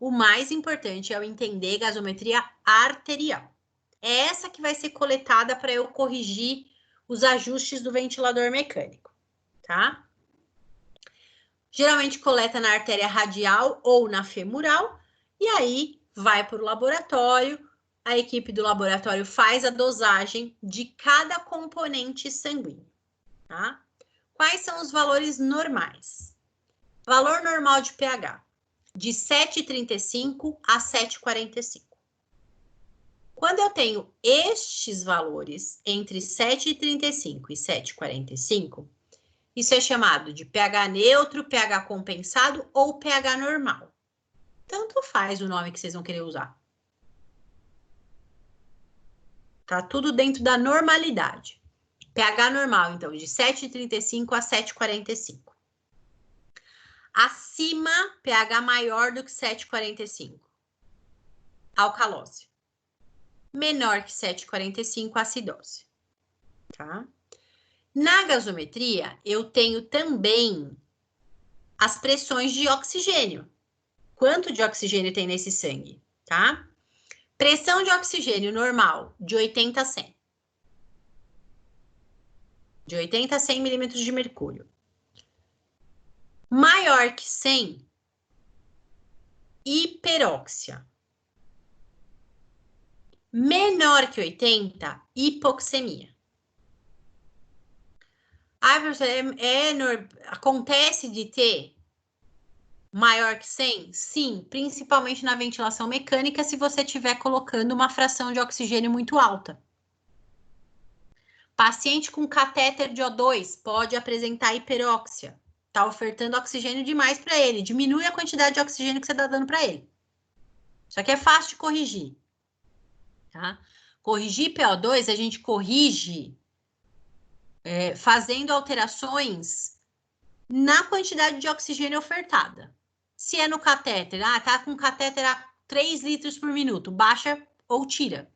o mais importante é eu entender gasometria arterial. É essa que vai ser coletada para eu corrigir os ajustes do ventilador mecânico, tá? Geralmente coleta na artéria radial ou na femoral, e aí vai para o laboratório, a equipe do laboratório faz a dosagem de cada componente sanguíneo, tá? Quais são os valores normais? Valor normal de pH, de 7,35 a 7,45. Quando eu tenho estes valores entre 7,35 e 7,45, isso é chamado de pH neutro, pH compensado ou pH normal. Tanto faz o nome que vocês vão querer usar. Tá tudo dentro da normalidade. pH normal, então, de 7,35 a 7,45. Acima, pH maior do que 7,45. Alcalose. Menor que 7,45, acidose. Tá? Na gasometria, eu tenho também as pressões de oxigênio. Quanto de oxigênio tem nesse sangue, tá? Pressão de oxigênio normal, de 80 a 100. De 80 a 100 milímetros de mercúrio. Maior que 100, hiperóxia. Menor que 80, hipoxemia. Ah, professor, acontece de ter maior que 100? Sim, principalmente na ventilação mecânica, se você estiver colocando uma fração de oxigênio muito alta. Paciente com catéter de O2 pode apresentar hiperóxia. Está ofertando oxigênio demais para ele. Diminui a quantidade de oxigênio que você está dando para ele. Isso aqui é fácil de corrigir. Tá? Corrigir PO2, a gente corrige fazendo alterações na quantidade de oxigênio ofertada. Se é no catéter, tá com catéter a 3 litros por minuto, baixa ou tira.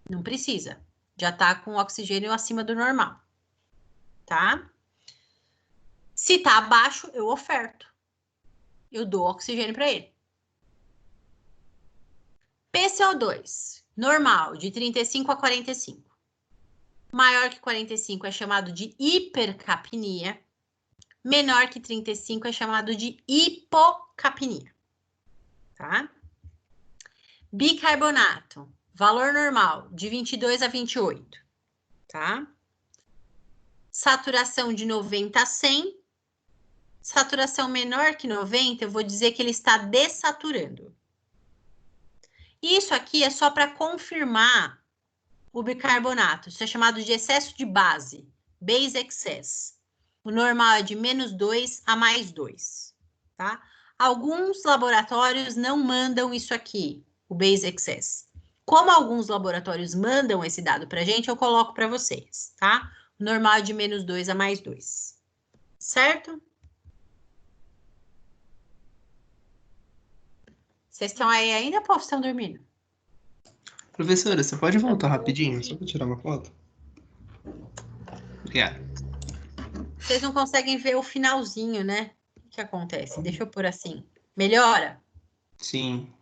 Não precisa. Já tá com oxigênio acima do normal. Tá? Se tá abaixo, eu oferto. Eu dou oxigênio para ele. PCO2, normal, de 35 a 45. Maior que 45 é chamado de hipercapnia. Menor que 35 é chamado de hipocapnia. Tá? Bicarbonato, valor normal, de 22 a 28. Tá? Saturação de 90 a 100. Saturação menor que 90, eu vou dizer que ele está dessaturando. Isso aqui é só para confirmar o bicarbonato. Isso é chamado de excesso de base, base excess. O normal é de -2 a +2, tá? Alguns laboratórios não mandam isso aqui, o base excess. Como alguns laboratórios mandam esse dado para a gente, eu coloco para vocês, tá? O normal é de -2 a +2, certo? Vocês estão aí ainda, ou estão dormindo? Professora, você pode voltar rapidinho, só para tirar uma foto? Obrigado. Vocês não conseguem ver o finalzinho, né? O que acontece? Deixa eu pôr assim. Melhora? Sim.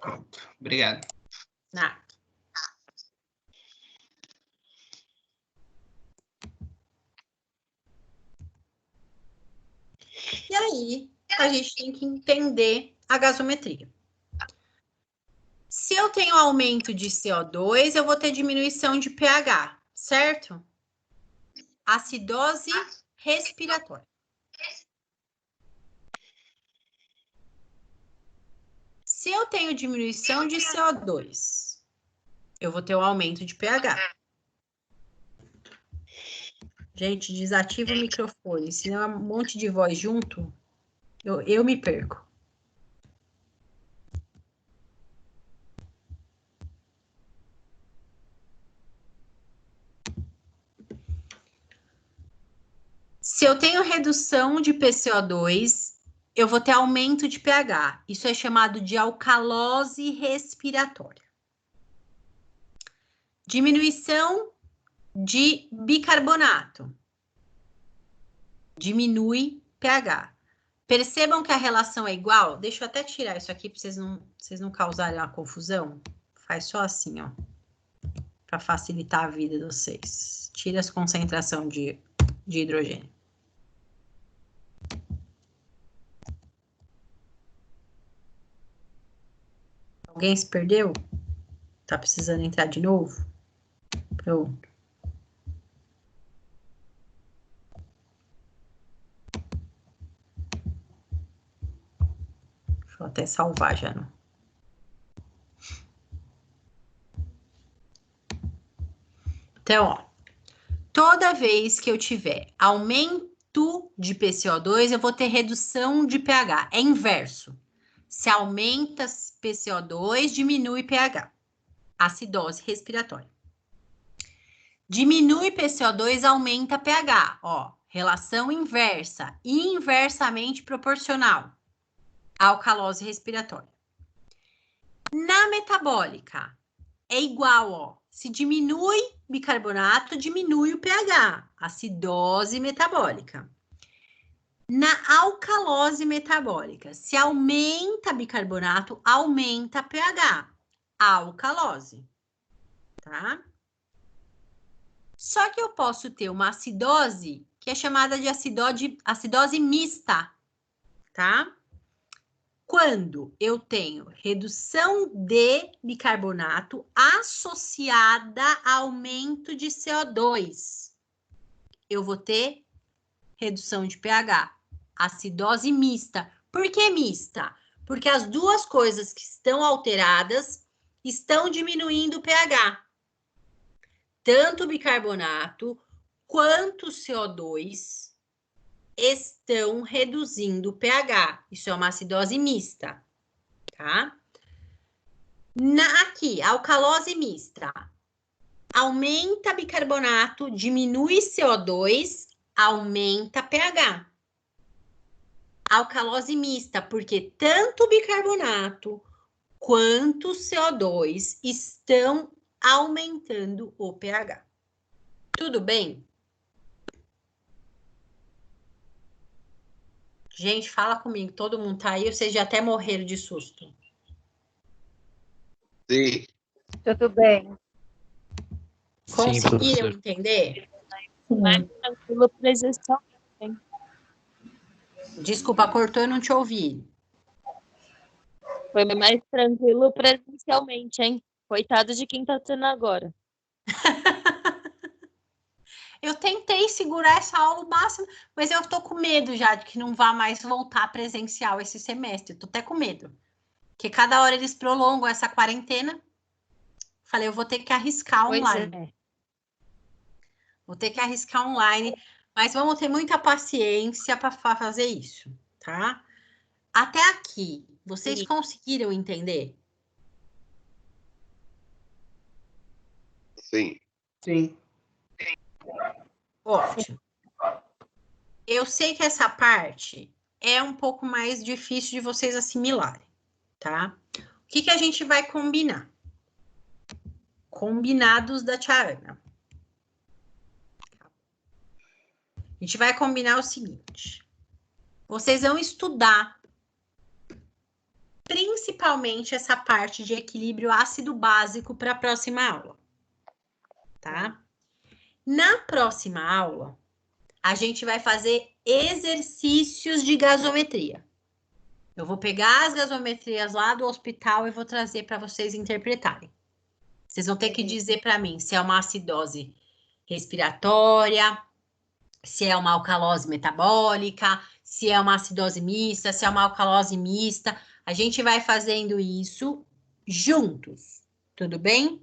Pronto. Obrigado. Nada. E aí, a gente tem que entender a gasometria. Se eu tenho aumento de CO2, eu vou ter diminuição de pH, certo? Acidose respiratória. Se eu tenho diminuição de CO2, eu vou ter um aumento de pH. Gente, desativa o microfone, senão é um monte de voz junto, eu me perco. Se eu tenho redução de PCO2, eu vou ter aumento de pH. Isso é chamado de alcalose respiratória. Diminuição de bicarbonato. Diminui pH. Percebam que a relação é igual? Deixa eu até tirar isso aqui para vocês não causarem uma confusão. Faz só assim, ó. Para facilitar a vida de vocês. Tira essa concentração de hidrogênio. Alguém se perdeu? Tá precisando entrar de novo? Pronto. Deixa eu até salvar já, não? Então, ó. Toda vez que eu tiver aumento de PCO2, eu vou ter redução de pH. É inverso. Se aumenta PCO2, diminui pH. Acidose respiratória. Diminui PCO2, aumenta pH. Ó, relação inversa, inversamente proporcional. Alcalose respiratória. Na metabólica, é igual, ó. Se diminui bicarbonato, diminui o pH. Acidose metabólica. Na alcalose metabólica, se aumenta bicarbonato, aumenta pH. Alcalose. Tá? Só que eu posso ter uma acidose, que é chamada de acidose mista. Tá? Quando eu tenho redução de bicarbonato associada a aumento de CO2, eu vou ter redução de pH, acidose mista. Por que mista? Porque as duas coisas que estão alteradas estão diminuindo o pH. Tanto o bicarbonato quanto o CO2 estão reduzindo o pH. Isso é uma acidose mista, tá? Aqui, alcalose mista. Aumenta bicarbonato, diminui CO2, aumenta pH. Alcalose mista, porque tanto o bicarbonato quanto o CO2 estão aumentando o pH. Tudo bem? Gente, fala comigo. Todo mundo tá aí? Ou vocês já até morreram de susto? Sim. Tudo bem. Conseguiram entender? Mais tranquilo presencial. Desculpa, cortou e não te ouvi. Foi mais tranquilo presencialmente, hein? Coitado de quem tá tendo agora. Eu tentei segurar essa aula o máximo, mas eu tô com medo já de que não vá mais voltar presencial esse semestre. Tô até com medo. Porque cada hora eles prolongam essa quarentena. Falei, eu vou ter que arriscar Pois online. é. Vou ter que arriscar online, mas vamos ter muita paciência para fazer isso, tá? Até aqui, vocês Sim. conseguiram entender? Sim. Sim. Ótimo. Eu sei que essa parte é um pouco mais difícil de vocês assimilarem, tá? O que a gente vai combinar? Combinados da tia Ana. A gente vai combinar o seguinte. Vocês vão estudar principalmente essa parte de equilíbrio ácido básico para a próxima aula, tá? Na próxima aula, a gente vai fazer exercícios de gasometria. Eu vou pegar as gasometrias lá do hospital e vou trazer para vocês interpretarem. Vocês vão ter que dizer para mim se é uma acidose respiratória, se é uma alcalose metabólica, se é uma acidose mista, se é uma alcalose mista. A gente vai fazendo isso juntos, tudo bem?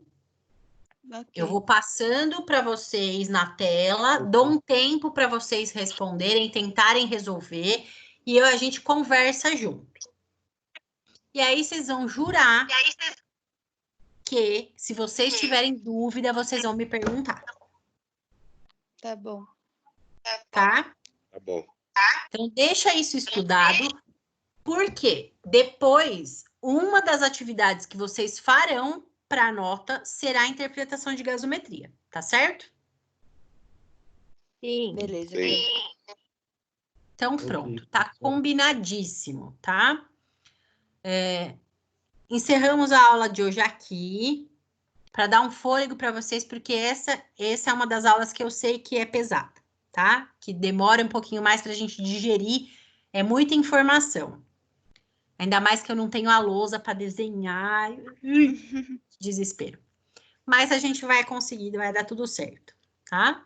Ok. Eu vou passando para vocês na tela, dou um tempo para vocês responderem, tentarem resolver, e a gente conversa junto. E aí vocês vão jurar que, se vocês tiverem dúvida, vocês vão me perguntar, Tá bom. tá? Tá bom. Então, deixa isso estudado, porque depois, uma das atividades que vocês farão para a nota será a interpretação de gasometria, tá certo? Sim. Beleza. Sim. Então, pronto, tá combinadíssimo, tá? Encerramos a aula de hoje aqui, para dar um fôlego para vocês, porque essa é uma das aulas que eu sei que é pesada, tá? Que demora um pouquinho mais para a gente digerir, é muita informação. Ainda mais que eu não tenho a lousa para desenhar. Desespero. Mas a gente vai conseguir, vai dar tudo certo, tá?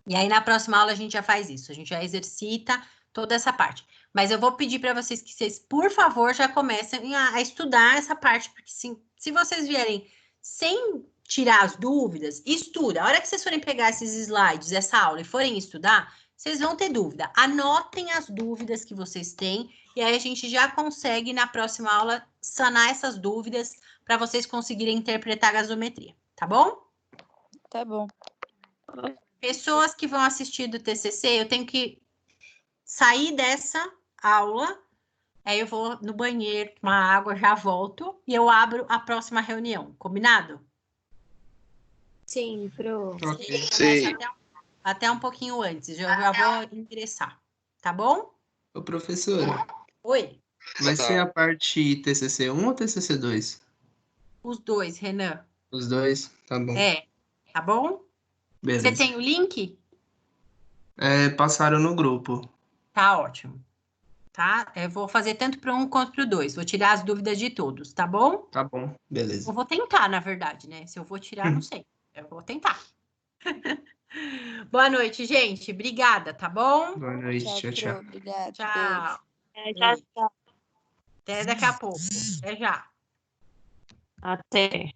E aí, na próxima aula, a gente já faz isso. A gente já exercita toda essa parte. Mas eu vou pedir para vocês que vocês, por favor, já comecem a estudar essa parte, porque se vocês vierem sem tirar as dúvidas, estuda. A hora que vocês forem pegar esses slides, essa aula, e forem estudar, vocês vão ter dúvida. Anotem as dúvidas que vocês têm, e aí a gente já consegue, na próxima aula, sanar essas dúvidas para vocês conseguirem interpretar a gasometria, tá bom? Tá bom. Pessoas que vão assistir do TCC, eu tenho que sair dessa aula, aí eu vou no banheiro, tomar água, já volto, e eu abro a próxima reunião, combinado? Sim, pro. Ok. Sim. Até um pouquinho antes, eu já vou ingressar, tá bom? Ô, professora, Oi, vai ser a parte TCC1 ou TCC2? os dois, Renan. Os dois? Tá bom. Tá bom? Você Beleza. tem o link? Passaram no grupo. Tá ótimo. Tá? Eu vou fazer tanto para um quanto para o dois. Vou tirar as dúvidas de todos, tá bom? Tá bom, beleza. Eu vou tentar, na verdade, né? Se eu vou tirar, não sei. Eu vou tentar. Boa noite, gente. Obrigada, tá bom? Boa noite, Tchau, tchau, tchau. Pro. Obrigada. Tchau. Já, já. Até daqui a pouco. Até já. Até.